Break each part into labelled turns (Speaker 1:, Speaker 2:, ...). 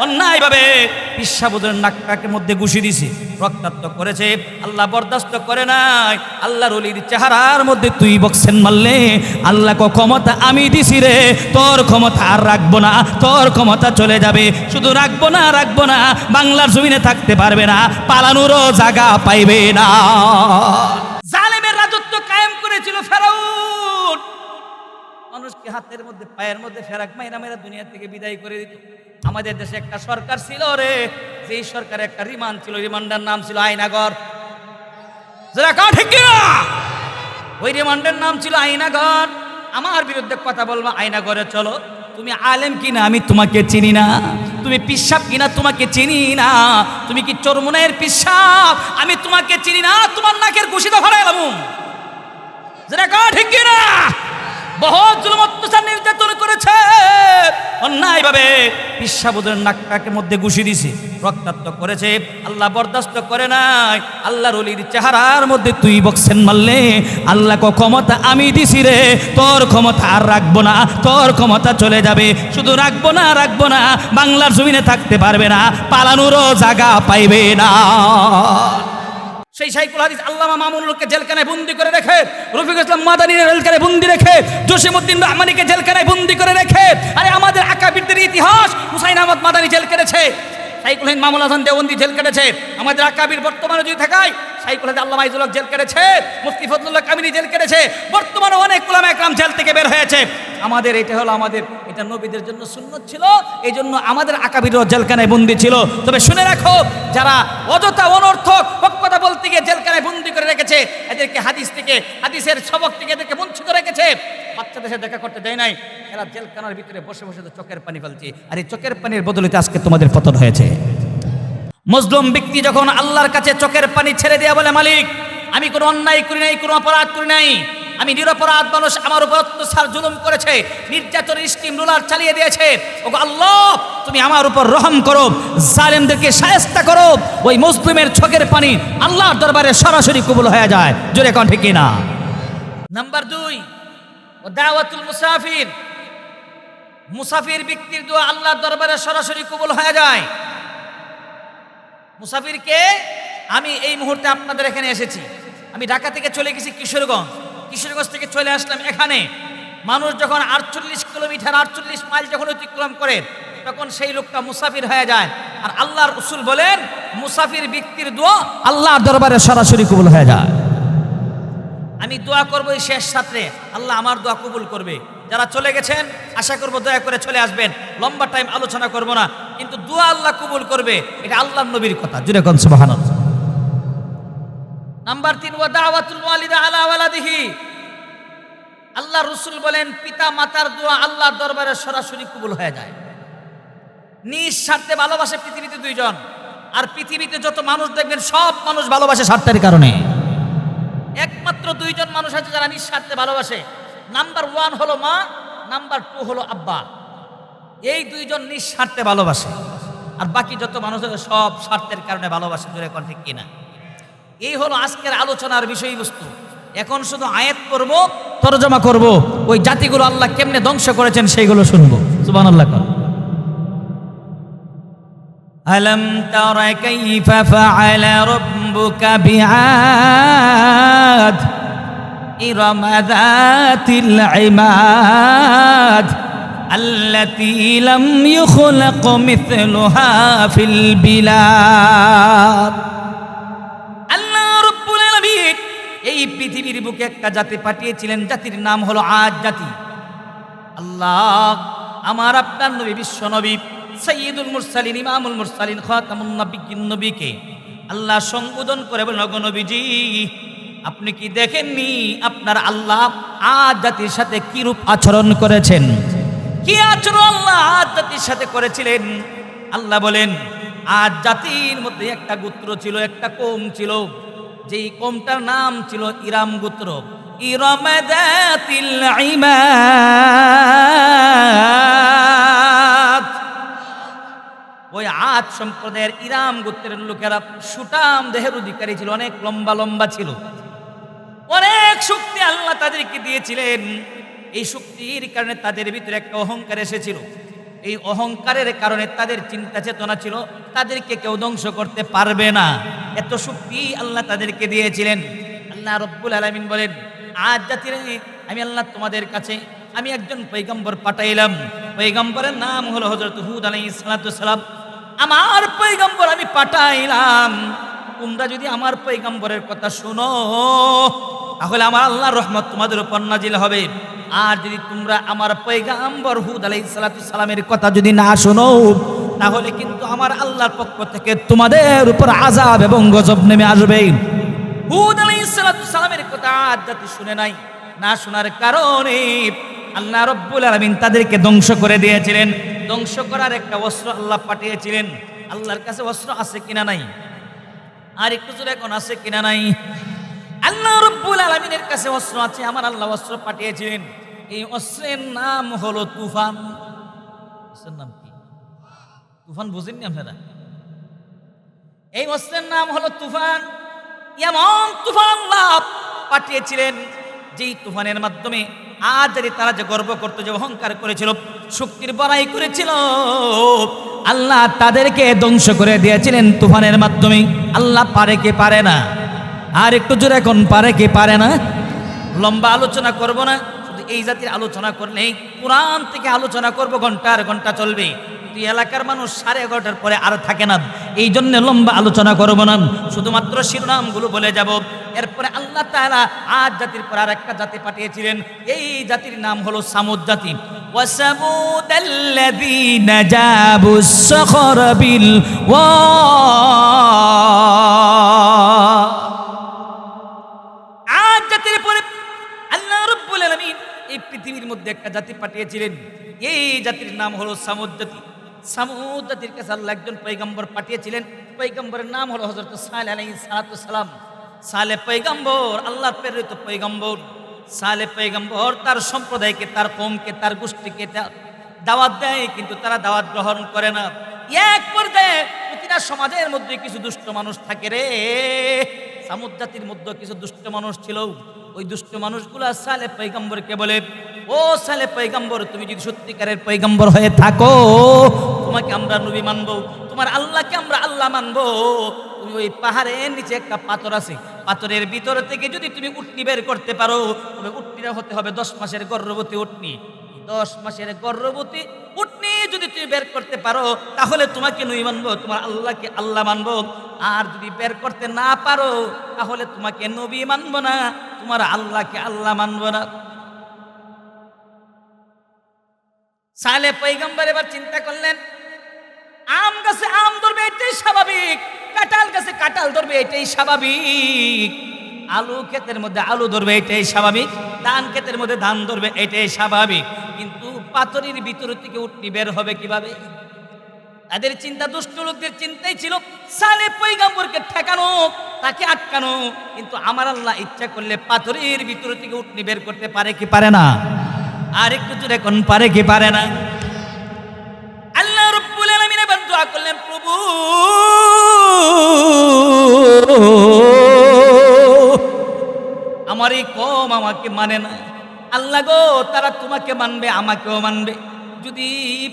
Speaker 1: অন্যায়ভাবে পিসাবুদের নাকটাকে মধ্যে ঘুষি দিছে, রক্তাক্ত করেছে। আল্লাহ বরদাস্ত করে নাই। আল্লাহর ওলির চেহারার মধ্যে তুই বক্সেন মারলে আল্লাহ ক্ষমতা আমি দিছি রে, তোর ক্ষমতা আর রাখবো না, তোর ক্ষমতা চলে যাবে। শুধু রাখবো না, বাংলার জমিনে থাকতে পারবে না, পালানোরও জায়গা পাইবে না। জালেমের রাজত্ব কায়েম করেছিল ফেরাউন। মানুষকে হাতের মধ্যে পায়ের মধ্যে ফেরাক মাইরা মাইরা দুনিয়া থেকে বিদায় করে দিত। আমাদের দেশে একটা সরকার ছিল রে, যেই সরকারে একটা রিমান্ড ছিল, রিমান্ডের নাম ছিল আয়নাগর। ঠিক না? ওই রিমান্ডের নাম ছিল আয়নাগর। আমার বিরুদ্ধে কথা বলবো, আয়নাগরে চলো। তুমি আলেম কিনা আমি তোমাকে চিনি না, তুমি পিসাব কিনা তোমাকে চিনি না, তুমি কি চরমুনাইয়ের পিসাব আমি তোমাকে চিনি না, তোমার নাকের ঘুষি তো ফেলে এলাম। ঠিক কিনা? বহুত জুলুম অত্যাচার নির্যাতন করেছে, অন্যায়ভাবে পিসাবুদের নাকটাকে মধ্যে ঘুষি দিছে, রক্তাক্ত করেছে। আল্লাহ বরদাস্ত করে নাই। আল্লাহর ওলির চেহারার মধ্যে তুই বক্সেন মারলে আল্লাহ ক্ষমতা আমি দিছি রে, তোর ক্ষমতা আর রাখবো না, তোর ক্ষমতা চলে যাবে। শুধু রাখবো না, বাংলার জমিনে থাকতে পারবে না, পালানোরও জায়গা পাইবে না। সেই শাইখুল হাদিস আল্লামা মামুনুলকে জেলখানায় বন্দি করে রেখে, রফিকুল ইসলাম মাদানীর জেলখানায় বন্দি রেখে, জসিমউদ্দিন রহমানীকে জেলখানায় বন্দি করে রেখে, আরে আমাদের আকাবিরদের ইতিহাস হুসাইন আহমদ মাদানী জেল কেটেছে, শাইখুল হিন্দ মামুনুল হাসান দেওবন্দি জেল কেটেছে। আমাদের আকাবির বর্তমানে যদি থাকায় শাইখুল হাদিস আল্লামা ইজুল হক জেল কেটেছে, মুফতি ফজলুল্লাহ কামিনী জেল কেটেছে, বর্তমানে অনেক উলামা একরাম জেল থেকে বের হয়েছে। আমাদের এটা হলো এটা নবীদের জন্য সুন্নত ছিল, এই জন্য আমাদের আকাবিরও জেলখানায় বন্দি ছিল। তবে শুনে রাখো, যারা অযথা অনর্থক কথা বলতে গিয়ে জেলখানায় বন্দি করে রেখেছে, এদেরকে হাদিসের সবক থেকে এদেরকে বঞ্চিত রেখেছে, বাচ্চাদের সাথে দেখা করতে দেয় নাই, এরা জেলখানার ভিতরে বসে বসে চোখের পানি ফেলছে। আর এই চোখের পানির বদলিতে আজকে তোমাদের পতন হয়েছে। মজলুম ব্যক্তি যখন আল্লাহর কাছে চোখের পানি ছেড়ে দেয়া বলে, মালিক আমি কোনো অন্যায় করি নাই, কোনো অপরাধ করি নাই, আমি নিরপরাধ মানুষ, আমার উপর অত্যাচার জুলুম করেছে, নির্যাতন স্টিম রুলার চালিয়ে দিয়েছে, ওগো আল্লাহ তুমি আমার উপর রহম করো, জালেমদেরকে শায়েস্তা করো। ওই মুসলিমের চোখের পানি আল্লাহর দরবারে সরাসরি কবুল হয়ে যায়। জোরে কোন ঠিক না? নাম্বার 2, দাওয়াতুল মুসাফির। মুসাফির ব্যক্তির দোয়া আল্লাহর দরবারে সরাসরি কবুল হয়ে যায়। মুসাফিরকে আমি এই মুহূর্তে আপনাদের এখানে এসেছি, আমি ঢাকা থেকে চলে গেছি কিশোরগঞ্জ থেকে চলে আসলাম এখানে। মানুষ যখন 48 কিলোমিটার 48 মাইল যখন অতিক্রম করে, তখন সেই লোকটা মুসাফির হয়ে যায়। আর আল্লাহর রাসূল বলেন, মুসাফির ব্যক্তির দোয়া আল্লাহর দরবারে সরাসরি কবুল হয়ে যায়। আমি দোয়া করবো এই শেষ রাত্রে, আল্লাহ আমার দোয়া কবুল করবে। যারা চলে গেছেন আশা করবো দয়া করে চলে আসবেন, লম্বা টাইম আলোচনা করব না, কিন্তু দোয়া আল্লাহ কবুল করবে, এটা আল্লাহর নবীর কথা। জুরে কোন সুবহানাল্লাহ। নাম্বার 3, ওয়া দাওয়াতুল ওয়ালিদা আলা ওয়ালাদিহি। আল্লাহ রাসূল বলেন, পিতা মাতার দোয়া আল্লাহর দরবারে সরাসরি কবুল হয়ে যায়। নিঃস্বার্থে ভালোবাসে পৃথিবীতে 2 জন, আর পৃথিবীতে যত মানুষ দেখবেন সব মানুষ ভালোবাসে স্বার্থের কারণে। একমাত্র 2 জন মানুষ আছে যারা নিঃস্বার্থে ভালোবাসে। নাম্বার 1 হলো মা, নাম্বার 2 হলো আব্বা। এই 2 জন নিঃস্বার্থে ভালোবাসে, আর বাকি যত মানুষ আছে সব স্বার্থের কারণে ভালোবাসে। জোরে কোন ঠিক কিনা? এই হলো আজকের আলোচনার বিষয়বস্তু। এখন শুধু আয়াত পড়ব, তরজমা করব, ওই জাতিগুলো আল্লাহ কেমনে ধ্বংস করেছেন সেইগুলো শুনবো। সুবহানাল্লাহ। আলম তারা কাইফা ফাআলা রাব্বুকা বিআদ ইরম যাতিল ইমাদ আল্লাতী লাম ইউখলাক মিথলুহা ফিল বিলাদ। এই পৃথিবীর বুকে একটা জাতি পাঠিয়েছিলেন, জাতির নাম হলো আদ জাতি। আল্লাহ আমার আপনার নবী, বিশ্ব নবী, সাইয়্যিদুল মুরসালিন, ইমামুল মুরসালিন, খাতামুন নবিয়্যিন নবীকে আল্লাহ সম্বোধন করে বলেন, ওগো নবীজি আপনি কি দেখেননি আপনার আল্লাহ আদ জাতির সাথে কি রূপ আচরণ করেছেন? কি আচরণ আল্লাহ আদ জাতির সাথে করেছিলেন? আল্লাহ বলেন, আদ জাতির মধ্যে একটা গোত্র ছিল, একটা কওম ছিল, যেই কওমটার নাম ছিল ইরাম গোত্র। ইরম যাতিল ইমাদ। ওই আদ সম্প্রদায়ের ইরাম গোত্রের লোকেরা সুটাম দেহের অধিকারী ছিল, অনেক লম্বা লম্বা ছিল, অনেক শক্তি আল্লাহ তাদেরকে দিয়েছিলেন। এই শক্তির কারণে তাদের ভিতরে একটা অহংকার এসেছিল। এই অহংকারের কারণে তাদের চিন্তা চেতনা ছিল তাদেরকে কেউ ধ্বংস করতে পারবে না, এত শক্তি আল্লাহ তাদেরকে দিয়েছিলেন। আল্লাহ রব্বুল আলামিন বলেন, আজ জাতিরে আমি আল্লাহ তোমাদের কাছে আমি একজন পয়গম্বর পাঠাইলাম, পয়গম্বরের নাম হলো হযরত হুদ আলাইহিস সালাতু সালাম। আমার পয়গম্বর আমি পাঠাইলাম, তোমরা যদি আমার পয়গম্বরের কথা শোনো তাহলে আমার আল্লাহর রহমত তোমাদের উপর নাজিল হবে। আর যদি তোমরা আমার পয়গম্বর হুদ আলাইহিস সালাতু সালামের কথা যদি না শোনো তাহলে কিন্তু আমার আল্লাহর পক্ষ থেকে তোমাদের উপর আযাব এবং গজব নেমে আসবে। হুদ আলাইহিস সালাতু সালামের কথা আজ জাতি শুনে নাই, না শোনার কারণে আল্লাহ রব্বুল আলামিন তাদেরকে ধ্বংস করে দিয়েছিলেন। ধ্বংস করার একটা অস্ত্র আল্লাহ পাঠিয়েছিলেন। আল্লাহর কাছে অস্ত্র আছে কিনা নাই? আর একটু জোরে এখন আছে কিনা নাই? আল্লাহ রব্বুল আলামিনের কাছে অস্ত্র আছে, আমার আল্লাহ অস্ত্র পাঠিয়েছিলেন। এই অস্ত্রের নাম হলো তুফান। অস্ত্রের নাম কি? তুফান বুঝেননি আপনারা? এই অস্ত্রের নাম হলো তুফান। এমন তুফান আল্লাহ পাঠিয়েছিলেন যেই তুফানের মাধ্যমে আজ যদি তারা যে গর্ব করতো, যে অহংকার করেছিল, শক্তির বড়াই করেছিল, আল্লাহ তাদেরকে ধ্বংস করে দিয়েছিলেন তুফানের মাধ্যমে। আল্লাহ পারে কি পারে না? আর একটু জোরে এখন পারে কি পারে না? লম্বা আলোচনা করব না, শুধু এই জাতির আলোচনা করলেই কোরআন থেকে আলোচনা করব, ঘন্টার ঘন্টা চলবে। কিন্তু এলাকার মানুষ 11:30 পরে আর থাকে না, এই জন্য লম্বা আলোচনা করব না, শুধুমাত্র শিরোনামগুলো বলে যাব। এরপরে আল্লাহ তাআলা আজ জাতির পর আর একটা জাতি পাঠিয়েছিলেন, এই জাতির নাম হলো সামুদ জাতি। ওয়াসামুদাল্লাযীনা জাবুস সখর বিল ওয়া, আজ জাতির পরে আল্লাহ রাব্বুল আলামিন এই পৃথিবীর মধ্যে একটা জাতি পাঠিয়েছিলেন, এই জাতির নাম হলো সামুদ জাতি। সামুদ জাতির কাছে আল্লাহ একজন পয়গম্বর পাঠিয়েছিলেন, পয়গম্বরের নাম হলো হযরত সালেহ আলাইহিস সালাতু সালাম। সালেহ পয়গম্বর, আল্লাহর প্রেরিত পয়গম্বর। সালেহ পয়গম্বর তার সম্প্রদায়কে, তার কওমকে, তার গোষ্ঠীকে দাওয়াত দেয়, কিন্তু তারা দাওয়াত গ্রহণ করে না। এক পর্যায়ে প্রতিটা সমাজের মধ্যে কিছু দুষ্ট মানুষ থাকে রে। সামুদ জাতির মধ্যে কিছু দুষ্ট মানুষ ছিল। ওই দুষ্ট মানুষগুলা সালেহ পয়গম্বরকে বলে, ও সালেহ পয়গম্বর, তুমি যদি সত্যিকারের পয়গম্বর হয়ে থাকো তোমাকে আমরা নবী মানবো, তোমার আল্লাহকে আমরা আল্লাহ মানবো। তুমি ওই পাহাড়ের নিচে একটা পাথর আছে, পাথরের ভিতর থেকে যদি তুমি উটনি বের করতে পারো, তবে উটনিটা হতে হবে 10 মাসের গর্ভবতী উটনি। 10 মাসের গর্ভবতী উটনি যদি তুমি বের করতে পারো তাহলে তোমাকে নবী মানবো, তোমার আল্লাহকে আল্লাহ মানবো। আর যদি বের করতে না পারো তাহলে তোমাকে নবী মানবো না, তোমার আল্লাহকে আল্লাহ মানবো না। সালেহ পয়গম্বর এবার চিন্তা করলেন, আম গাছে আম ধরবে এটাই স্বাভাবিক, কাঁঠাল গাছে কাঁঠাল ধরবে এটাই স্বাভাবিক, আলু ক্ষেতের মধ্যে আলু ধরবে এটাই স্বাভাবিক, ধান ক্ষেতের মধ্যে ধান ধরবে এটাই স্বাভাবিক, কিন্তু পাথরের ভিতর থেকে উটনি বের হবে কিভাবে? তাদের চিন্তা, দুষ্ট লোকদের চিন্তাই ছিল সালেহ পয়গম্বরকে ঠেকানো, তাকে আটকানো। কিন্তু আমার আল্লাহ ইচ্ছা করলে পাথরের ভিতর থেকে উটনি বের করতে পারে কি পারে না? আর একটু জোরে কোন পারে কি পারে না? আল্লাহ রাব্বুল আলামিন এবার দোয়া করলেন, প্রভু আমার এই কওম আমাকে মানে না, আল্লাহ গো তারা তোমাকে মানবে আমাকেও মানবে, যদি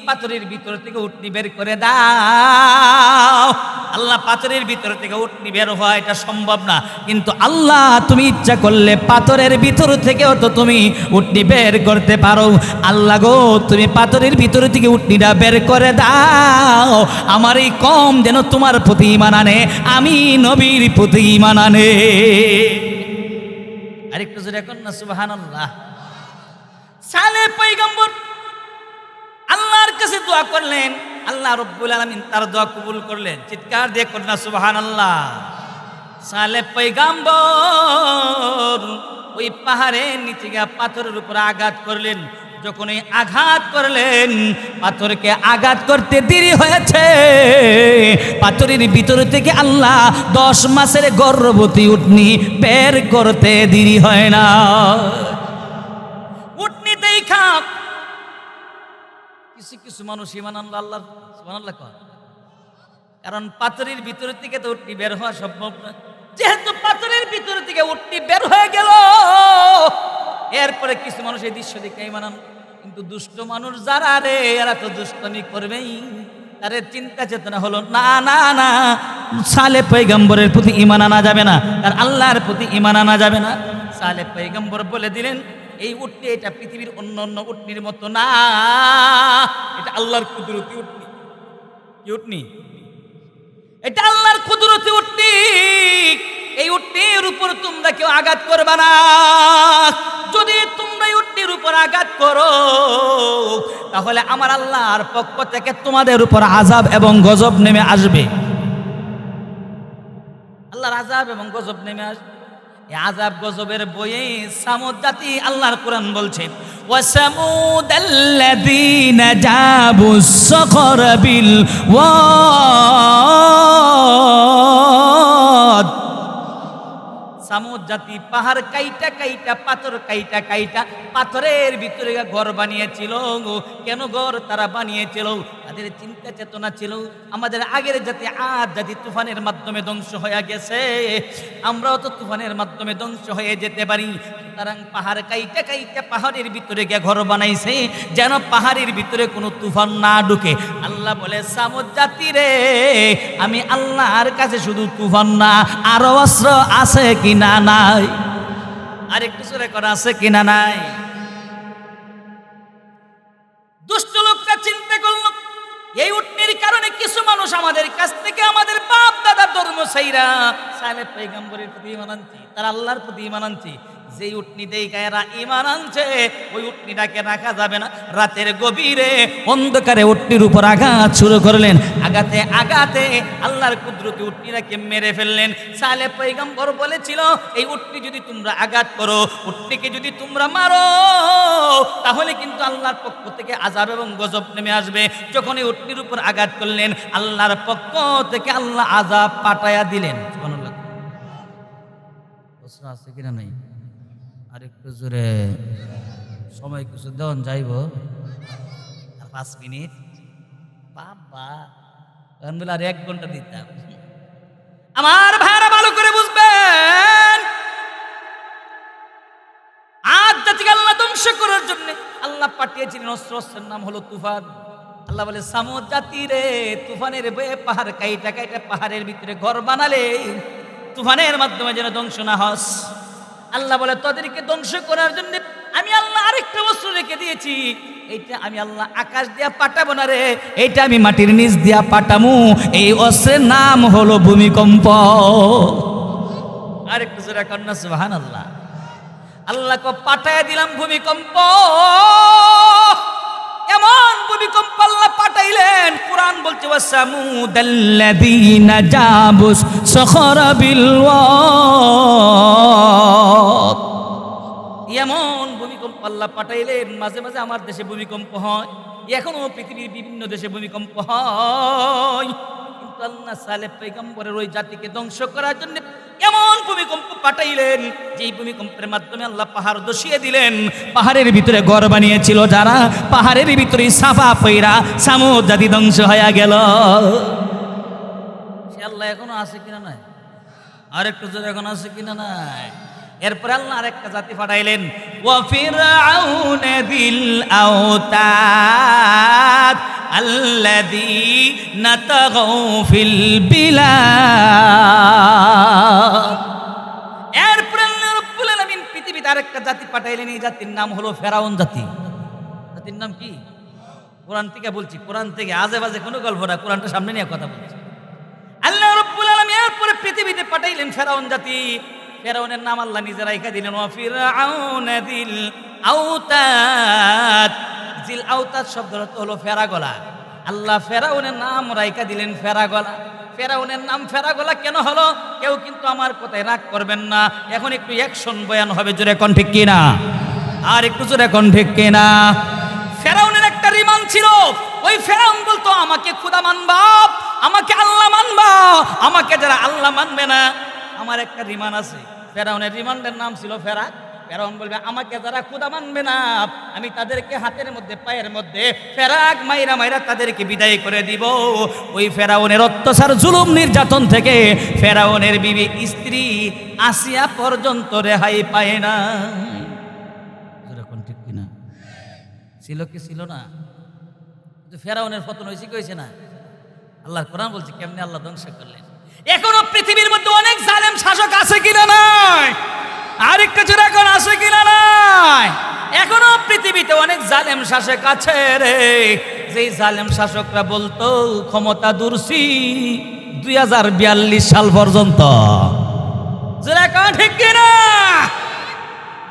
Speaker 1: পাথরের ভিতর থেকে উটনি বের করে দাও। আল্লাহ পাথরের ভিতর থেকে উটনি বের হওয়া এটা সম্ভব না, কিন্তু আল্লাহ তুমি ইচ্ছা করলে পাথরের ভিতর থেকেও তো তুমি উটনি বের করতে পারো। আল্লাহ গো তুমি পাথরের ভিতর থেকে উটনিটা বের করে দাও, আমার এই কওম যেন তোমার প্রতি ঈমান আনে, আমি নবীর প্রতি ঈমান আনে। আরেকটু জোরে এখন না সুবহানাল্লাহ। সালেহ পয়গম্বর আল্লাহর কাছে দোয়া করলেন, আল্লাহ রাব্বুল আলামিন তার দোয়া কবুল করলেন। চিৎকার দিয়ে করেন না সুবহানাল্লাহ। সালেহ পয়গম্বর ওই পাহাড়ের নিচে গিয়ে পাথরের উপর আঘাত করলেন। যখন এই আঘাত করলেন, পাথরকে আঘাত করতে দেরি হয়েছে, পাথরের ভিতর থেকে আল্লাহ 10 মাসের গর্ভবতী উটনি বের করতে দেরি হয় না। উটনি দেখা কিছু মানুষ ঈমান আনলো, আল্লাহ সুবহানাল্লাহ কয়, কারণ পাথরের ভিতর থেকে তো উটনি বের হওয়া সম্ভব না। যেহেতু পাথরের ভিতর থেকে উটনি বের হয়ে গেল, এরপরে কিছু মানুষ এই দৃশ্য দেখে ঈমান আনলো। কিন্তু দুষ্ট মানুষ যারা রে এরা তো দুষ্টমি করবেই। তাদের চিন্তা চেতনা হলো না না না, সালেহ পয়গম্বরের প্রতি ঈমান আনা যাবে না, আর আল্লাহর প্রতি ঈমান আনা যাবে না। সালেহ পয়গম্বর বলে দিলেন, এই উটনি এটা পৃথিবীর অন্য অন্য উটনির মতো না, এটা আল্লাহর কুদরতি উটনি। কি উটনি? এটা আল্লাহর কুদরতি উটনি। এই উটনির উপর তোমরা কেউ আঘাত করবে না। যদি তোমরা এই উটনির উপর আঘাত করো তাহলে আমার আল্লাহর পক্ষ থেকে তোমাদের উপর আযাব এবং গজব নেমে আসবে। আল্লাহর আযাব এবং গজব নেমে আসবে। এই আযাব গজবের বয়ে সামুদ জাতি আল্লাহর কোরআন বলছে, ওয়াসামুদাল্লাযীনা জাবুস সখর বিল ওয়াদ। সামুদ জাতি পাহাড় কাইটা কাইটা, পাথর কাইটা কাইটা পাথরের ভিতরে ঘর বানিয়েছিল। কেন ঘর তারা বানিয়েছিল? তাদের চিন্তা চেতনা ছিল আমাদের আগের জাতি আদ জাতি তুফানের মাধ্যমে ধ্বংস হয়ে গেছে, আমরাও তো তুফানের মাধ্যমে ধ্বংস হয়ে যেতে পারি। সুতরাং পাহাড় কাইটা কাইটা পাহাড়ের ভিতরে গিয়ে ঘর বানাইছে যেন পাহাড়ের ভিতরে কোনো তুফান না ঢুকে। আল্লাহ বলে, সামুদ জাতি রে, আমি আল্লাহর কাছে শুধু তুফান না আরো অস্ত্র আছে কিনা নাই? আরেকটু জোরে করা আছে কিনা নাই? দুষ্ট লোকটা চিন্তা করলো, এই উটনির কারণে কিছু মানুষ আমাদের কাছ থেকে আমাদের বাপ দাদার ধর্ম ছাইরা সালেহ পয়গম্বরের প্রতি ঈমান আনছে, তারা আল্লাহর প্রতি ঈমান আনছে। যেই উটনি দেইকা এরা ঈমান আনছে ওই উটনিটাকে রাখা যাবে না। রাতের গভীরে অন্ধকারে উটনির উপর আঘাত শুরু করলেন। আঘাতে আঘাতে আল্লাহর কুদরতি উটনিটাকে মেরে ফেললেন। সালেহ পয়গম্বর বলেছিল, এই উটনি যদি তোমরা আঘাত করো, উটনিকে যদি তোমরা মারো, তাহলে কিন্তু আল্লাহর পক্ষ থেকে আযাব এবং গজব নেমে আসবে। যখন এই উটনির উপর আঘাত করলেন, আল্লাহর পক্ষ থেকে আল্লাহ আযাব পাঠায়া দিলেন। সুবহানাল্লাহ। প্রশ্ন আছে কিনা নাই? আরেকটু জোরে, সময় কিছু দেওয়ান যাইব, আর 5 মিনিট। বাবা বলে আর 1 ঘন্টা দিতাম। আমার ভাইরা ভালো করে বুঝবেন, আদ জাতিকে আল্লাহ ধ্বংস করার জন্য আল্লাহ পাঠিয়েছিলেন অস্ত্র, অস্ত্রের নাম হলো তুফান। আল্লাহ বলে, সামুদ জাতি রে, তুফানের বয়ে পাহাড় কাইটা কাইটা পাহাড়ের ভিতরে ঘর বানালে তুফানের মাধ্যমে যেন ধ্বংস না হস। আল্লাহ বলে, তোদেরকে ধ্বংস করার জন্য আমি আল্লাহ আরেকটা অস্ত্র রেখে দিয়েছি। এইটা আমি আল্লাহ আকাশ দিয়া পাঠাবো না রে, এইটা আমি মাটির নিচ দিয়া পাঠামু। এই অস্ত্রের নাম হলো ভূমিকম্প। আরেকটু জোরে কন্যা সুবহানাল্লাহ। আল্লাহ কো পাঠায় দিলাম ভূমিকম্প। এমন ভূমিকম্প আল্লাহ পাঠাইলেন, কোরআন বলছে, ওয়াসামুদাল্লাযীনা জাবুস সখর বিল ওয়াদ। এমন ভূমিকম্প আল্লাহ পাঠাইলেন, মাঝে মাঝে আমার দেশে ভূমিকম্প হয়, এখনো পৃথিবীর বিভিন্ন দেশে ভূমিকম্প হয়। কিন্তু আল্লাহ সালেহ পয়গম্বরের ওই জাতিকে ধ্বংস করার জন্য এমন ভূমিকম্প পাঠাইলেন, যেই ভূমিকম্পের মাধ্যমে আল্লাহ পাহাড় ধসিয়ে দিলেন। পাহাড়ের ভিতরে ঘর বানিয়েছিল যারা, পাহাড়ের ভিতরে সাফা পইরা সামুদ জাতি ধ্বংস হয়ে গেল। সে আল্লাহ এখনো আছে কিনা নাই? আরেকটু জোরে, এখন আছে কিনা নাই? এরপরে আল্লাহ আরেকটা জাতি পাঠাইলেন, ওয়া ফিরআউনা যিল আওতাদ আল্লাযীনা তাগাউ ফিল বিলাদ। এরপরে আল্লাহ রাব্বুল আলামিন পৃথিবীতে আরেকটা জাতি পাঠাইলেন। এই জাতির নাম হলো ফেরাউন জাতি। জাতির নাম কি? কোরআন থেকে বলছি, কোরআন থেকে আজে বাজে কোনো গল্প না, কোরআনটা সামনে নিয়ে কথা বলছি। আল্লাহ রাব্বুল আলামিন এরপরে পৃথিবীতে পাঠাইলেন ফেরাউন জাতি। ফেরাউনের নাম আল্লাহ নিজে রাইখা দিলেন, ওয়া ফিরআউনা যিল আওতাদ। যিল আওতাদ শব্দের অর্থ হলো ফেরাগলা। আল্লাহ ফেরাউনের নাম রাইখা দিলেন ফেরাগলা। ফেরাউনের নাম ফেরাগলা কেন হলো? কেউ কিন্তু আমার কথায় রাগ করবেন না, এখন একটু অ্যাকশন বয়ান হবে, জোরে কোন ঠিক কিনা? আর একটু জোরে কোন ঠিক কিনা? ফেরাউনের একটা রিমান ছিল, ওই ফেরাউন বলতো, আমাকে খোদা মানবা, আমাকে আল্লাহ মানবা, আমাকে যারা আল্লাহ মানবে না আমার একটা রিমান আছে। ফেরাউনের রিমান্ডের নাম ছিল ফেরাক। ফেরাউন বলবে, আমাকে যারা খোদা মানবে না আমি তাদেরকে হাতের মধ্যে পায়ের মধ্যে ফেরাক মাইরা মাইরা তাদেরকে বিদায় করে দিব। ওই ফেরাউনের অত্যাচার জুলুম নির্যাতন থেকে ফেরাউনের বিবি স্ত্রী আসিয়া পর্যন্ত রেহাই পায় না। ঠিক কিনা? ছিল কি ছিল না? কিন্তু ফেরাউনের পতন হয়েছে কি হয়েছে না? আল্লাহর কোরআন বলছে কেমনে আল্লাহ ধ্বংস করলেন। এখনো পৃথিবীর মধ্যে অনেক জালেম শাসক আছে কিনা নাই? আরেকটা জোরে এখন আছে কিনা নাই? এখনো পৃথিবীতে অনেক জালেম শাসক আছে রে, যেই জালেম শাসকরা বলতো ক্ষমতা দূরছি 2042 সাল পর্যন্ত। জোরে এখন ঠিক কিনা?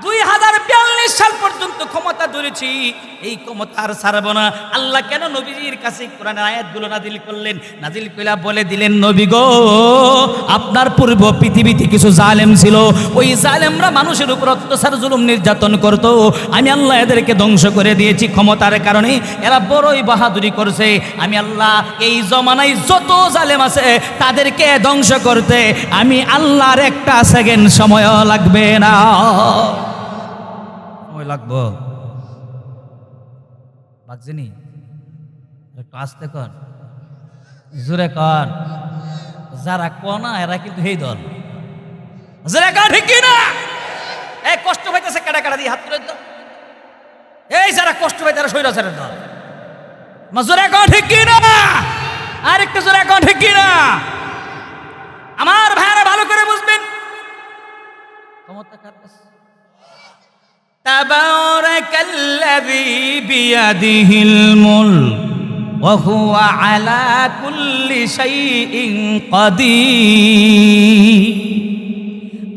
Speaker 1: 2042 সাল পর্যন্ত ক্ষমতা ধরেছি, এই ক্ষমতা আর ছাড়ব না। আল্লাহ কেন নবীজির কাছে কোরআনের আয়াতগুলো নাজিল করলেন? নাজিল কইলা বলে দিলেন, নবী গো, আপনার পূর্ব পৃথিবীতে কিছু জালেম ছিল, ওই জালেমরা মানুষের উপর অত্যাচার জুলুম নির্যাতন করত, আমি আল্লাহ এদেরকে ধ্বংস করে দিয়েছি ক্ষমতার কারণে। এরা বড়ই বাহাদুরি করছে। আমি আল্লাহ এই জমানায় যত জালেম আছে তাদেরকে ধ্বংস করতে আমি আল্লাহর একটা সেকেন্ড সময়ও লাগবে না। লাগবো বাগজিনি একটু আসতে কর, জোরে কর। যারা কনা এরা কিন্তু এই দল, জোরে কর ঠিক না? এই কষ্ট পাইতেছে কাটা কাটা দিয়ে হাত তুলে তো, এই যারা কষ্ট পাই তারা স্বৈরাচারের দল। জোরে কর ঠিক না? আর একটু জোরে কর ঠিক না? আমার ভাইরা ভালো করে বুঝবেন, ক্ষমতা কার কাছে? তাবারাকাল্লাযী বিয়াদিহিল মুলক ওয়া হুয়া আলা কুল্লি শাইইন কাদির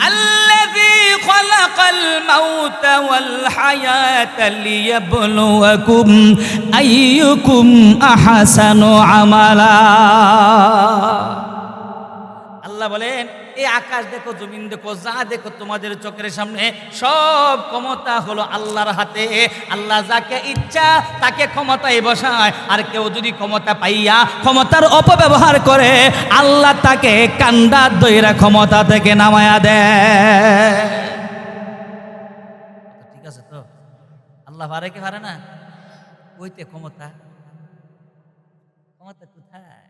Speaker 1: আল্লাযী খালাকাল মাউতা ওয়াল হায়াতা লিয়াবলুয়াকুম আইয়ুকুম আহসানু আমালা। আল্লাহ বলেন, এই আকাশ দেখো, জমিন দেখো, যা দেখো তোমাদের চোখের সামনে, সব ক্ষমতা হলো আল্লাহর হাতে। আল্লাহ যাকে ইচ্ছা তাকে ক্ষমতায় বসায়, আর কেউ যদি ক্ষমতা পাইয়া ক্ষমতার অপব্যবহার করে আল্লাহ তাকে কান্দা দইরা ক্ষমতা থেকে নামায়া দেয়। ঠিক আছে তো? আল্লাহ পারে কি পারে না? কইতে ক্ষমতা, ক্ষমতা কোথায়?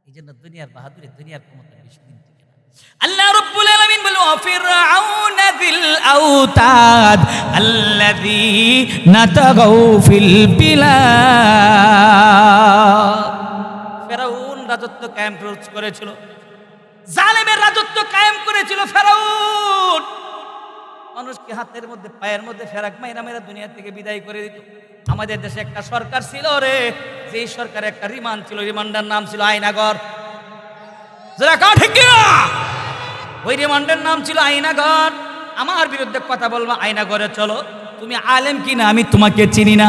Speaker 1: এই জন্য দুনিয়ার বাহাদুরি, দুনিয়ার ক্ষমতা বেশি দিন থাকে না। আল্লাহ রাব্বুল আলামিন বলেন, ফিরআউনা যিল আওতাদ আল্লাযী নাতাগাউ ফিল বিলাদ। ফেরাউন রাজত্ব কায়েম করেছিল, জালেমের রাজত্ব কায়েম করেছিল ফেরাউন। মানুষকে হাতের মধ্যে পায়ের মধ্যে ফেরাক মাইরা মাইরা দুনিয়া থেকে বিদায় করে দিত। আমাদের দেশে একটা সরকার ছিল রে, যেই সরকারে একটা রিমান্ড ছিল, রিমান্ডের নাম ছিল আয়নাঘর। ঠিক না? ওই রিমান্ডের নাম ছিল আয়নাঘর। আমার বিরুদ্ধে কথা বলবো, আয়নাঘরে চলো। তুমি আলেম কিনা আমি তোমাকে চিনি না,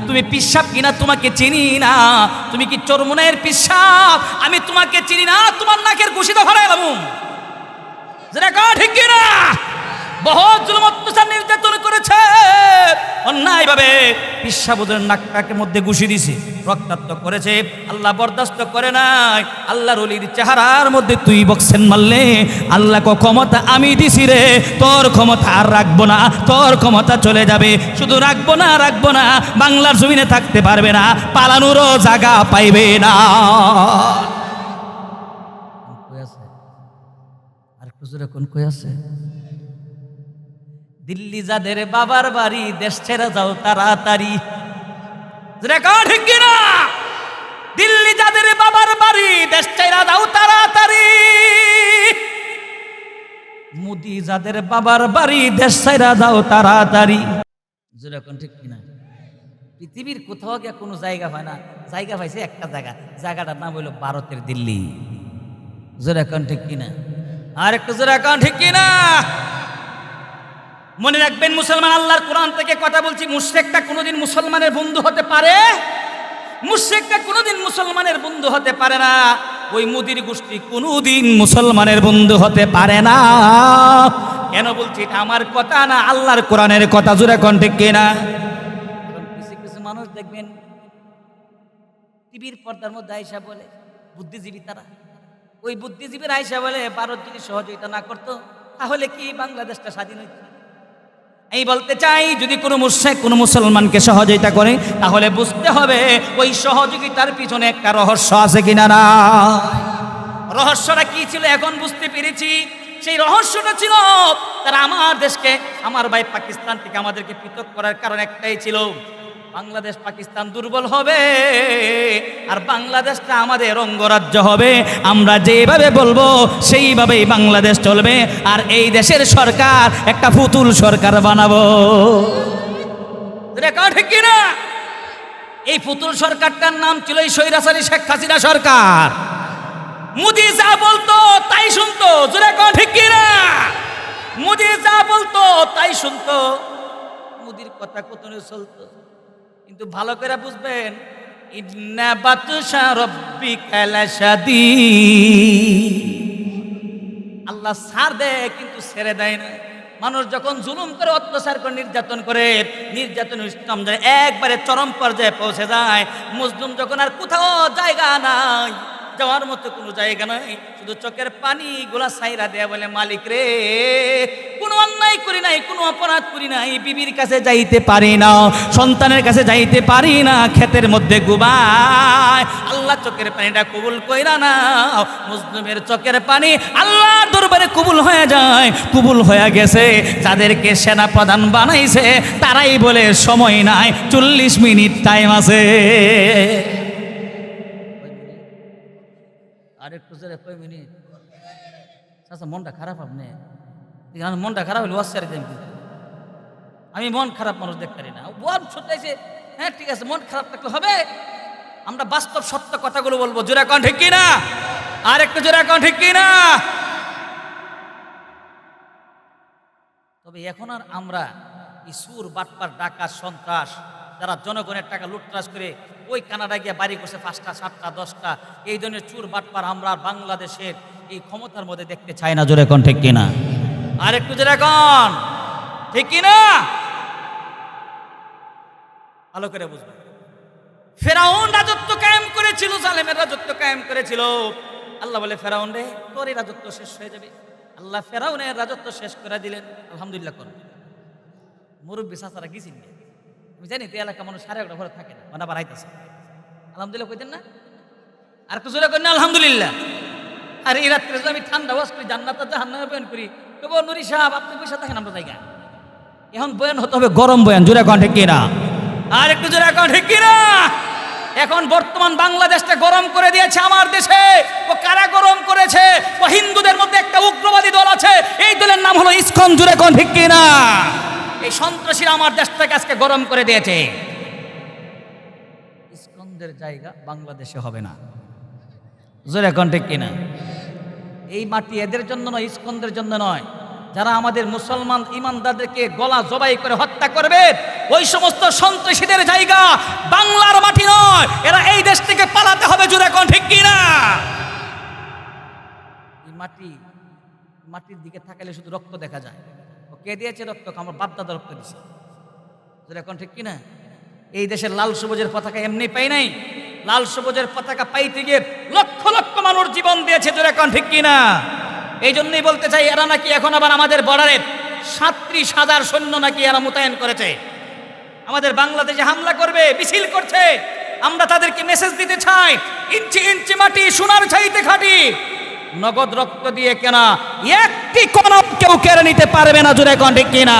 Speaker 1: তুমি পিসাব কিনা তোমাকে চিনি না, তুমি কি চরমুনাইয়ের পিসাব আমি তোমাকে চিনি না, তোমার নাকের ঘুষি তো ফেলাইলাম। ঠিক কিনা? বহুত জুলুম অত্যাচার নির্যাতন করেছে অন্যায় ভাবে, পিসাবুদের নাকটাকে মধ্যে ঘুষি দিছে, রক্তাক্ত করেছে। আল্লাহ বরদাস্ত করে নাই। আল্লাহর ওলির চেহারার মধ্যে তুই বক্সেন মারলে আল্লাহ ক্ষমতা আমি দিছি রে, তোর ক্ষমতা আর রাখবো না, তোর ক্ষমতা চলে যাবে। শুধু রাখবো না, বাংলার জমিনে থাকতে পারবে না, পালানোরও জায়গা পাইবে না। আর খুচরে কোন কই আছে? দিল্লি যাদের বাবার বাড়ি, দেশ ছেড়ে যাও তাড়াতাড়ি। ঠিক কিনা? দিল্লি যাদের বাবার বাড়ি, দেশ ছেড়ে যাও তাড়াতাড়ি। মোদি যাদের বাবার বাড়ি, দেশ ছেড়ে যাও তাড়াতাড়ি। যেরকম ঠিক কিনা? পৃথিবীর কোথাও গিয়ে কোনো জায়গা হয় না, জায়গা পাইছে একটা জায়গা, জায়গাটার নাম হইল ভারতের দিল্লি। যেরকম ঠিক কিনা? আর একটু যেরকম ঠিক কিনা? মনে রাখবেন মুসলমান, আল্লাহর কোরআন থেকে কথা বলছি, মুশরিকটা কোনোদিন মুসলমানের বন্ধু হতে পারে? মুশরিকটা কোনোদিন মুসলমানের বন্ধু হতে পারে না। ওই মুদির গোষ্ঠী কোনোদিন মুসলমানের বন্ধু হতে পারে না। কেন বলছি? এটা আমার কথা না, আল্লাহর কোরআনের কথা। জোরে কোন ঠিক কিনা? কিছু কিছু মানুষ দেখবেন টিভির পর্দার মধ্যে আয়েশা বলে, বুদ্ধিজীবী তারা, ওই বুদ্ধিজীবীর আয়েশা বলে ভারত যদি সহযোগিতা না করতো তাহলে কি বাংলাদেশটা স্বাধীন হইত? এই বলতে চাই, যদি কোনো মুশরিক কোনো মুসলমানকে সহযোগিতা করে তাহলে বুঝতে হবে ওই সহযোগিতার পিছনে একটা রহস্য আছে কিনা না। রহস্যটা কি ছিল এখন বুঝতে পেরেছি। সেই রহস্যটা ছিল তারা আমার দেশকে, আমার ভাই পাকিস্তান থেকে আমাদেরকে পৃথক করার কারণ একটাই ছিল, বাংলাদেশ পাকিস্তান দুর্বল হবে, আর বাংলাদেশটা আমাদের অঙ্গরাজ্য হবে। আমরা যেভাবে বলবো সেইভাবেই বাংলাদেশ চলবে, আর এই দেশের সরকার একটা ফুতুল সরকার বানাবো। ঠিক কিনা? এই ফুতুল সরকারটার নাম ছিল এই স্বৈরাচারী শেখ হাসিনা সরকার। মোদি যা বলতো তাই শুনতো, জোরে কও ঠিক কিনা? মোদি যা বলতো তাই শুনতো, মোদির কথা কত চলতো। কিন্তু ভালো করে বুঝবেন, ইন্না বাতশা রাব্বিকা লাশাদীদ, আল্লাহ ছাড় দেয় কিন্তু ছেড়ে দেয় না। মানুষ যখন জুলুম করে, অত্যাচার করে, নির্যাতন করে, নির্যাতন একবারে চরম পর্যায়ে পৌঁছে যায়, মজলুম যখন আর কোথাও জায়গা নাই, যাওয়ার মতো কোনো জায়গা নাই, শুধু চোখের পানি গোলা সাইরা দেয়া বলে, মালিক রে, কোনো অন্যায় করি নাই, কোনো অপরাধ করি নাই, বিবির কাছে যাইতে পারি না, সন্তানের কাছে যাইতে পারি না, ক্ষেতের মধ্যে ঘুমায়, আল্লাহ চোখের পানিটা কবুল কইরা না। মুসলিমের চোখের পানি আল্লাহর দরবারে কবুল হয়ে যায়, কবুল হয়ে গেছে। যাদেরকে সেনা প্রধান বানাইছে তারাই বলে সময় নাই, 40 মিনিট টাইম আছে। আরেকটু জোরে, কয় মিনিট? আচ্ছা, মনটা খারাপ, আপনি মনটা খারাপ হলে ওয়াজ ছেড়ে দেন। আমি মন খারাপ মানুষ দেখতে পারি না। বল শুনতেছে, হ্যাঁ ঠিক আছে, মন খারাপ থাকলে হবে? আমরা বাস্তব সত্য কথাগুলো বলবো। জোরে কোন ঠিক কিনা? আর একটু জোরে কোন ঠিক কিনা? তবে এখন আর আমরা এই সুর, বাটপার, ডাকাত, সন্ত্রাস, যারা জনগণের টাকা লুটতরাজ করে ওই কানাডায় গিয়ে বাড়ি করছে 5টা 7টা 10টা, এই ধরনের চুর বাটপার আমরা বাংলাদেশের এই ক্ষমতার মধ্যে দেখতে চাই না। জোরে কোন ঠিক কিনা? আর একটু জোরে কোন ঠিক কিনা? ভালো করে বুঝবেন, ফেরাউন রাজত্ব কায়েম করেছিল, জালেমের রাজত্ব কায়েম করেছিল। আল্লাহ বলে, ফেরাউন রে, তোর এই রাজত্ব শেষ হয়ে যাবে। আল্লাহ ফেরাউনের রাজত্ব শেষ করে দিলেন। আলহামদুলিল্লাহ করুন। মুরব্বী চাচারা গেছেন, আমি জানি তো এলাকা মানুষ 11:30 ঘরে থাকে না, মানে আবার আইতেছে। আলহামদুলিল্লাহ কইতেন না? আর একটু জোরে করেন না আলহামদুলিল্লাহ। আর এই রাত্রে যদি আমি ঠান্ডা ওয়াজ করি, জান্নাত আর জাহান্নামে বয়ান করি, তবু নুরি সাহেব আপনি পয়সা থাকেন আমরা জায়গা। এখন বয়ান হতে হবে গরম বয়ান। জোরে কোন ঠিক কিনা? আর একটু জোরে কোন ঠিক কিনা? এখন বর্তমান বাংলাদেশটা গরম করে দিয়েছে আমার দেশে। ও কারা গরম করেছে? ও হিন্দুদের মধ্যে একটা উগ্রবাদী দল আছে, এই দলের নাম হলো ইসকন। জোরে কোন ঠিক কিনা? এই সন্ত্রাসীরা আমার দেশটাকে আজকে গরম করে দিয়েছে। ইসকনদের জায়গা বাংলাদেশে হবে না। জোরে কোন ঠিক কিনা? এই মাটি এদের জন্য নয়, ইসকনদের জন্য নয়। যারা আমাদের মুসলমান ইমানদারদেরকে গলা জবাই করে হত্যা করবে, ওই সমস্ত সন্ত্রাসীদের জায়গা বাংলার মাটি নয়। এরা এই দেশ থেকে পালাতে হবে। জোরে কোন ঠিক কিনা? এই মাটির দিকে তাকালে শুধু রক্ত দেখা যায়। ও কে দিয়েছে রক্ত? আমার বাপ দাদা রক্ত দিছে। জোরে কোন ঠিক কিনা? এই দেশের লাল সবুজের পতাকা এমনি পাই নাই। লাল সবুজের পতাকা পাইতে গিয়ে লক্ষ লক্ষ মানুষ জীবন দিয়েছে। জোরে কোন ঠিক কিনা? এই জন্যই বলতে চাই, এরা নাকি এখন আবার আমাদের বর্ডারে 37,000 সৈন্য নাকি এরা মোতায়েন করেছে, আমাদের বাংলাদেশে হামলা করবে, মিছিল করছে। আমরা তাদেরকে মেসেজ দিতে চাই, ইঞ্চি ইঞ্চি মাটি সোনার চাইতে খাঁটি, নগদ রক্ত দিয়ে কেনা একটি কোন কেউ কেড়ে নিতে পারবে না। জোরে কোন ঠিক কিনা?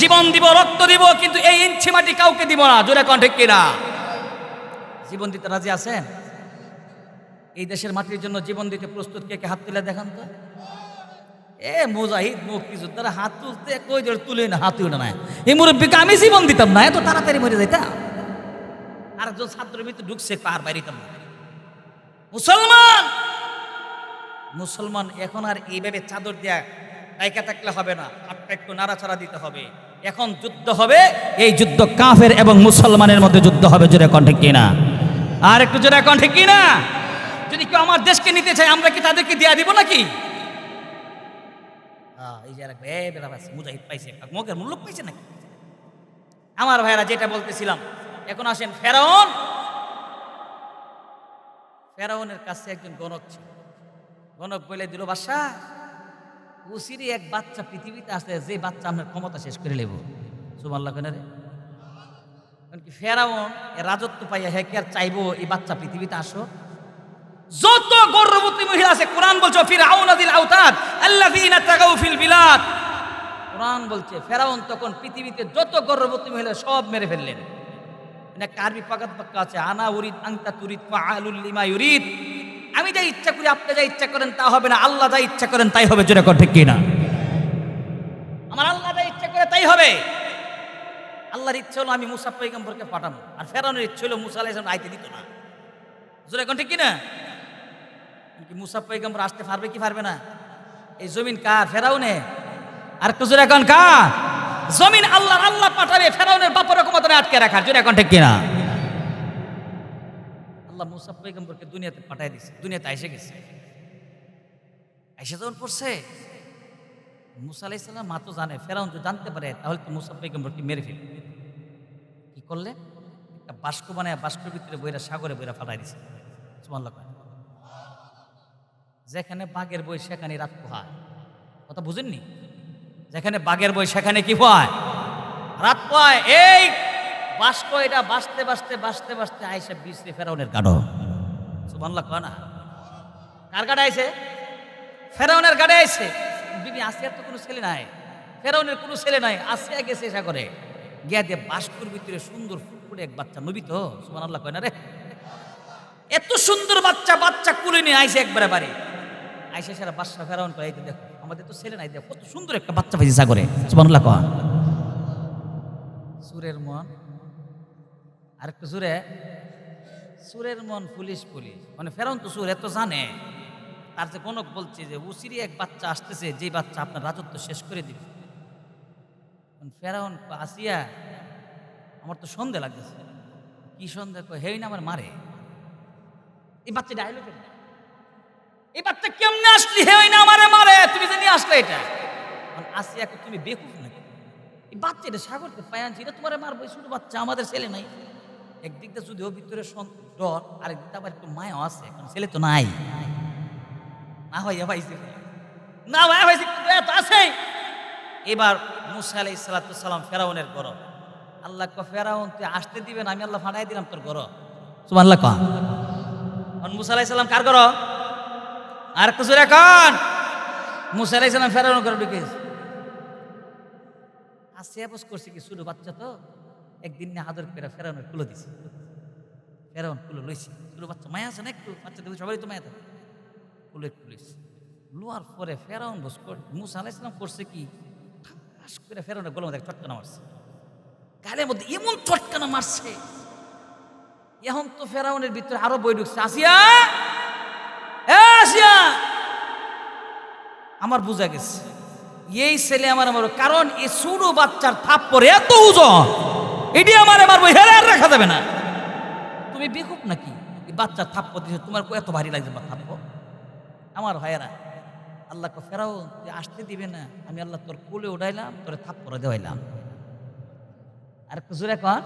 Speaker 1: জীবন দিব, রক্ত দিব, কিন্তু এই ইঞ্চি মাটি কাউকে দিব না। জোরে কোন ঠিক কিনা? জীবন দিতে রাজি আছেন? এই দেশের মাটির জন্য জীবন দিতে প্রস্তুত কে কে? হাত তুলে দেখান তো। মুজাহিদ মুক্তিযোদ্ধারা হাত তুলতে কই ধরে তুলে না, হাত তুলে না। এই মুরব্বীকে আমি জীবন দিতাম না, এত তাড়াতাড়ি মরে যাইতাম। আরেকজন ছাত্রের ভিতরে ঢুকছে, পার বাইরিতাম না। মুসলমান এখন আর এইভাবে চাদর দেয়া ডাইকা থাকলে হবে না, হাতটা একটু নাড়াচাড়া দিতে হবে। এখন যুদ্ধ হবে, এই যুদ্ধ কাফের এবং মুসলমানের মধ্যে যুদ্ধ হবে। জোরে কোন ঠিক কিনা? আর একটু জোরে কোন ঠিক কিনা? যদি কেউ আমার দেশকে নিতে চায়, আমরা কি তাদেরকে দেয়া দিব নাকি? এই যে মুজাহিদ পাইছে, মগের মূল্য পাইছে নাকি? আমার ভাইরা, যেটা বলতেছিলাম, এখন আসেন ফেরাউনের কাছে একজন গণক ছিল। গণক বলে দিল, বাদশা, উসিরি এক বাচ্চা পৃথিবীতে আসে, যে বাচ্চা আপনার ক্ষমতা শেষ করে নেব। সুবহানাল্লাহ কেন রে? কারণ কি ফেরাউন রাজত্ব পাইয়া হ্যাঁ কি আর চাইবো এই বাচ্চা পৃথিবীতে আসো? যত গর্ভবতী মহিলা আছে, কোরআন বলছে ফিরআউনাদিল আওতাদ আল্লাযীনা তাগাউ ফিল বিলাদ। কোরআন বলছে ফেরাউন তখন পৃথিবীতে যত গর্ভবতী মহিলা সব মেরে ফেললেন। একটা আরবি পাকাত বাক্য আছে, আনা উরিদ আনতা তুরিদ ফাআলুল লিমা ইউরিদ। আমি যা ইচ্ছা করি আপনি যা ইচ্ছা করেন তা হবে না, আল্লাহ যা ইচ্ছা করেন তাই হবে। জোরে কর ঠিক কিনা? আমার আল্লাহ যা ইচ্ছা করে তাই হবে। আল্লাহর ইচ্ছা হলো আমি মুসা পয়গম্বরকে পাঠাবো, আর ফেরাউনের ইচ্ছা হলো মুসা আলাইহিস সালাম আইতে দিত না। জোরে কর ঠিক কিনা? কি মুসা পয়গম্বর আসতে পারবে কি পারবে না? এই জমিন কার? ফেরাউনে। আর একটু জোরে এখন কার? জমিন আল্লাহ। আল্লাহ পাঠাবে, ফেরাউনের বাপের ক্ষমতা আটকে রাখার। জোরে এখন ঠিক কিনা? আল্লাহ মুসা পয়গম্বরকে দুনিয়াতে পাঠিয়ে দিয়েছে, দুনিয়াতে এসে গেছে। এসে যখন পড়ছে, মুসা আলাইহিস সালাম মা তো জানে, ফেরাউন যদি জানতে পারে তাহলে তো মুসা পয়গম্বরকে মেরে ফেলবে। কি করলে? একটা বাস্ক বানায় বাস্কের ভিতরে বইরা সাগরে বইরা ফাটাই দিছে। সুবহানাল্লাহ। যেখানে বাঘের বই সেখানে রাত পোহায়। কথা বুঝেননি? যেখানে বাঘের বই সেখানে কি হয়? রাত পোহায়। এই বাস্ক এটা বাঁচতে বাঁচতে বাঁচতে বাঁচতে আইসা বিছরে ফেরাউনের গাড়ো। সুবহানাল্লাহ কয় না? কার গাড়ে আইছে? ফেরাউনের গাড়ে আইছে। বিবি আসিয়ার তো কোনো ছেলে নাই, ফেরাউনের কোনো ছেলে নাই। আসিয়া গেছে সাগরে, গিয়া দিয়ে বাস্কর ভিতরে সুন্দর ফুটফুটে এক বাচ্চা, নবী তো। সুবহানাল্লাহ কয় না রে? এত সুন্দর বাচ্চা, বাচ্চা কুলে নিয়ে আইসে একবারে বাড়ি। আইসা সারা বাদশা ফেরাউন করে, এই তো দেখো আমাদের তো ছেলে নাই, দেখো কত সুন্দর একটা বাচ্চা পাইছে সাগরে। সুবহানাল্লাহ কয়। সুরের মন আরেকটু সুরে, সুরের মন পুলিশ পুলিশ। মানে ফেরাউন তো সুর এত জানে, তার যে গণক বলছে যে উসিরি এক বাচ্চা আসতেছে, যে বাচ্চা আপনার রাজত্ব শেষ করে দিবে। ফেরাউন আসিয়া, আমার তো সন্দেহ লাগতেছে। কি সন্দেহ? হেই না আমার মারে। এই বাচ্চাটা আইলো কেন? এই বাচ্চা কেমনে আসলি? হেই না আমারে মারে, তুমি যে নিয়ে আসলে এটা। আসিয়া তুমি বেকুফ নাকি? এই বাচ্চাটা সাগরকে পায় আনছি, এটা তোমার মারবো? ছোট বাচ্চা, আমাদের ছেলে নাই। একদিক দিয়ে যদিও ভিতরে ডর, আরেকদিক দিয়ে আবার একটু মায়াও আছে, কারণ ছেলে তো নাই। না হইয়া পাইছে না, ভাইয়া পাইছে তো আছে। এবার মুসা আলাইহিস সালাম ফেরাউনের গরব। আল্লাহ ক ফেরাউন তুই আসতে দিবেন, আমি আল্লাহ ফাটাই দিলাম তোর গরব। সুবহানাল্লাহ কন। মুসা আলাইহিস সালাম কার গরব? আর একটু জোরে কন। মুসা আলাইহিস সালাম ফেরাউনের গরব ঢুকে গেছে। আসিয়া বস করছে কি, ছোট বাচ্চা তো, একদিন নিয়ে আদর করে ফেরাউনের কুলো দিছে। ফেরাউন কুলো লইছে, ছোট বাচ্চা মায়া আছে না একটু, বাচ্চা দেখে সবাই তো মায়া থাকে। কুলো একটু লইছে, লোয়ার পরে ফেরাউন বস মুসা আলাইহিস সালাম করছে কি, ঠাস করে ফেরাউনের গলার মধ্যে চটকানা মারছে, গালের মধ্যে এমন চটকানা মারছে। এখন তো ফেরাউনের ভিতরে আরো বই ঢুকছে। আসিয়া, আসিয়া, আমার বুঝা গেছে এই ছেলে আমার মারো, কারণ এই ছোট বাচ্চার থাপ্পড় এত ওজন, এটি আমারে মারবো, হেরে আর রাখা যাবে না। তুমি বেকুব নাকি? এই বাচ্চার থাপ্পড় দিয়েছে, তোমার এত ভারী লাগছে বা থাপ্পড়? আমার ভাইয়েরা, আল্লাহ ফেরাও তুই আসতে দিবে না, আমি আল্লাহ তোর কোলে উঠাইলাম, তোর থাপ্পড় দেওয়াইলাম। আরেকটু জোরে কন,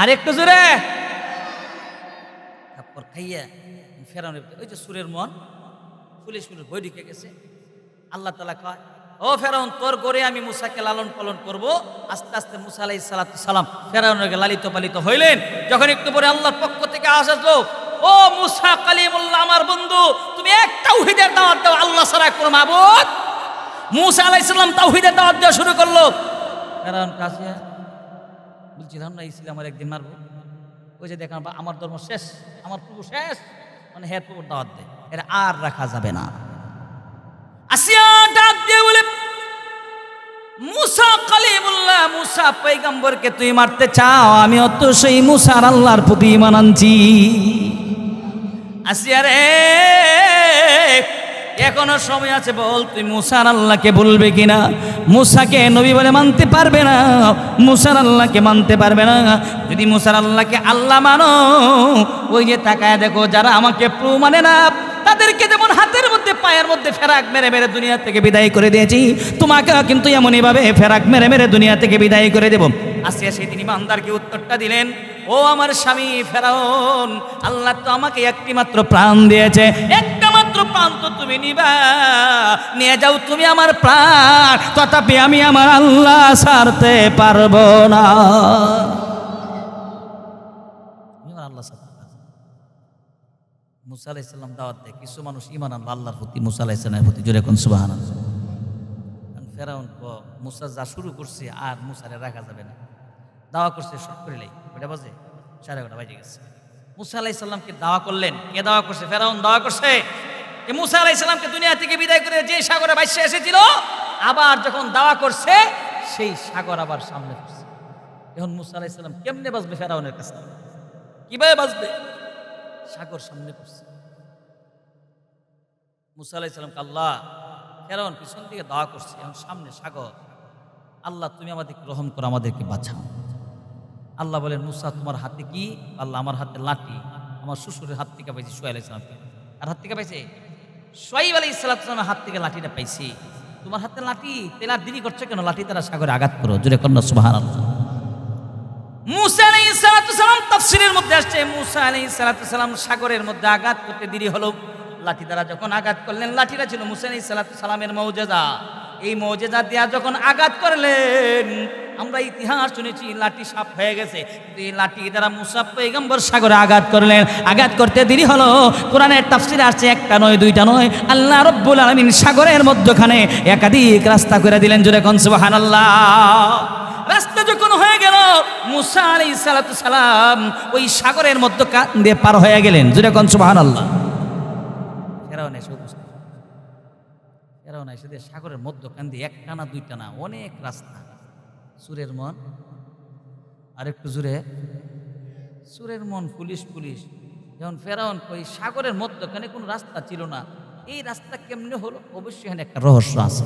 Speaker 1: আরেকটু জোরে। থাপ্পড় খাইয়া ফেরাউনের ওই যে সুরের মন পুলিশ পুলিশ বই ঢুকে গেছে। আল্লাহ তাআলা কয়, ও ফেরাউন, তোর গড়ে আমি মুসাকে লালন পালন করব। আস্তে আস্তে মুসা আলাইহিস সালাম ফেরাউনের লালিত পালিত হইলেন। যখন একটু পরে আল্লাহর পক্ষ থেকে আসলো, ও মুসা কালিমুল্লাহ, আমার বন্ধু, তুমি এক তাওহীদের দাওয়াত দাও, আল্লাহ ছাড়া কোনো মাবুদ। মুসা আলাইহিস সালাম তাওহীদের দাওয়াত দেওয়া শুরু করলো। ফেরাউন কাছে বলছিলাম না, ইসলাম আর একদিন মারবো। ওই যে দেখেন আমার ধর্ম শেষ, আমার প্রভু শেষ, মানে হের প্রভুর দাওয়াত দেয়, এর আর রাখা যাবে না। আসিয়া ডাক দিয়ে বলে, মুসা কালিমুল্লাহ, মুসা পয়গম্বরকে তুই মারতে চাও, আমি অত সেই মুসার আল্লাহর প্রতি ঈমান আনছি। আসিয়া রে, এখনো সময় আছে, বল তুই মুসার আল্লাহকে বলবে কিনা? মুসাকে নবী বলে মানতে পারবে না, মুসার আল্লাহকে মানতে পারবে না। যদি মুসার আল্লাহকে আল্লাহ মানো, ওই যে তাকায় দেখো, যারা আমাকে প্রভু মানে না, তাদেরকে যেমন হাতের মধ্যে পায়ের মধ্যে ফেরাক মেরে মেরে দুনিয়া থেকে বিদায় করে দিয়েছি, তোমাকে কিন্তু এমনই ভাবে ফেরাক মেরে মেরে দুনিয়া থেকে বিদায় করে দেব। আসিয়া সেই তিনি ইমানদারকে উত্তরটা দিলেন, ও আমার স্বামী ফেরাউন, আল্লাহ তো আমাকে একটি মাত্র প্রাণ দিয়েছে, একটা মাত্র প্রাণ তো তুমি নিবা, নিয়ে যাও তুমি আমার প্রাণ, তথাপি আমি আমার আল্লাহ ছাড়তে পারবো না। আল্লাহ মুসা আলাইহিস সালাম দাওয়াত দেয়, কিছু মানুষ ঈমান আনলো আল্লাহর প্রতি, মুসা আলাইহিস সালামের প্রতি। জোরে কোন সুবহানাল্লাহ। ফেরাউন মুসা যা শুরু করছে, আর মুসারে রাখা যাবে না, দাওয়া করছে সব করে লাই, কয়টা বাজে? 11:30 বাজে গেছে। মুসা আলাইহিস সালামকে দাওয়া করলেন। কে দাওয়া করছে? ফেরাউন দাওয়া করছে। যে মুসা আলাইহিস সালামকে দুনিয়া থেকে বিদায় করে যে সাগরে ভাসিয়ে এসেছিল, আবার যখন দাওয়া করছে সেই সাগর আবার সামনে পড়ছে। এখন মুসা আলাইহিস সালাম কেমনে বাঁচবে ফেরাউনের কাছে? কিভাবে বাঁচবে? সাগর সামনে পড়ছে। মুসা আলাইহিস সালামকে আল্লাহ, ফেরাউন পিছন দিকে দাওয়া করছে, এখন সামনে সাগর। আল্লাহ তুমি আমাদেরকে রহম করো, আমাদেরকে বাঁচাও। আল্লাহ বলেন, মুসা তোমার হাতে কি? আল্লাহ, আমার হাতে লাঠি। আমার শ্বশুরের হাত থেকে পাইছি শুয়াইব আলাইহিস সালামকে। আর হাত থেকে পাইছে? শুয়াইব আলাইহিস সালামের হাত থেকে লাঠিটা পাইছি। তোমার হাতে লাঠি, তেল আর দেরি করছে কেন? লাঠি তারা সাগরে আঘাত করো। জোরে কন্যা সুবহানাল্লাহ। মুসা আলাইহিস সালাম তাফসীরের মধ্যে আসছে, মুসা আলাইহিস সালাম সাগরের মধ্যে আঘাত করতে দেরি হলো। লাঠি দ্বারা যখন আঘাত করলেন, লাঠিটা ছিল মুসা আলাইহিস সালামের মুজিজা। এই মুজিজা দিয়া যখন আঘাত করলেন, আমরা ইতিহাস শুনেছি লাঠি সাপ হয়ে গেছে, কিন্তু এই লাঠি দ্বারা মুসা পয়গম্বর সাগরে আঘাত করলেন। আঘাত করতে দেরি হলো। কোরআনের তাফসীরে আসছে একটা নয় দুইটা নয়, আল্লাহ রাব্বুল আলামিন সাগরের মধ্যখানে একাধিক রাস্তা করে দিলেন। জোরে কোন সুবহানাল্লাহ। রাস্তা যখন হয়ে গেল, মুসা আলাইহিস সালাম ওই সাগরের মধ্য দিয়ে পার হয়ে গেলেন। জোরে কোন সুবহানাল্লাহ। ফেরাউন এসে উপস্থিত। ফেরাউন এসে সাগরের মধ্যখান দিয়ে একটা না দুইটা না অনেক রাস্তা। সুরের মন, আরেকটু জুড়ে, সুরের মন পুলিশ পুলিশ। যেমন ফেরাউন ওই সাগরের মধ্যখানে কোনো রাস্তা ছিল না, এই রাস্তা কেমনে হলো? অবশ্যই এখানে একটা রহস্য আছে।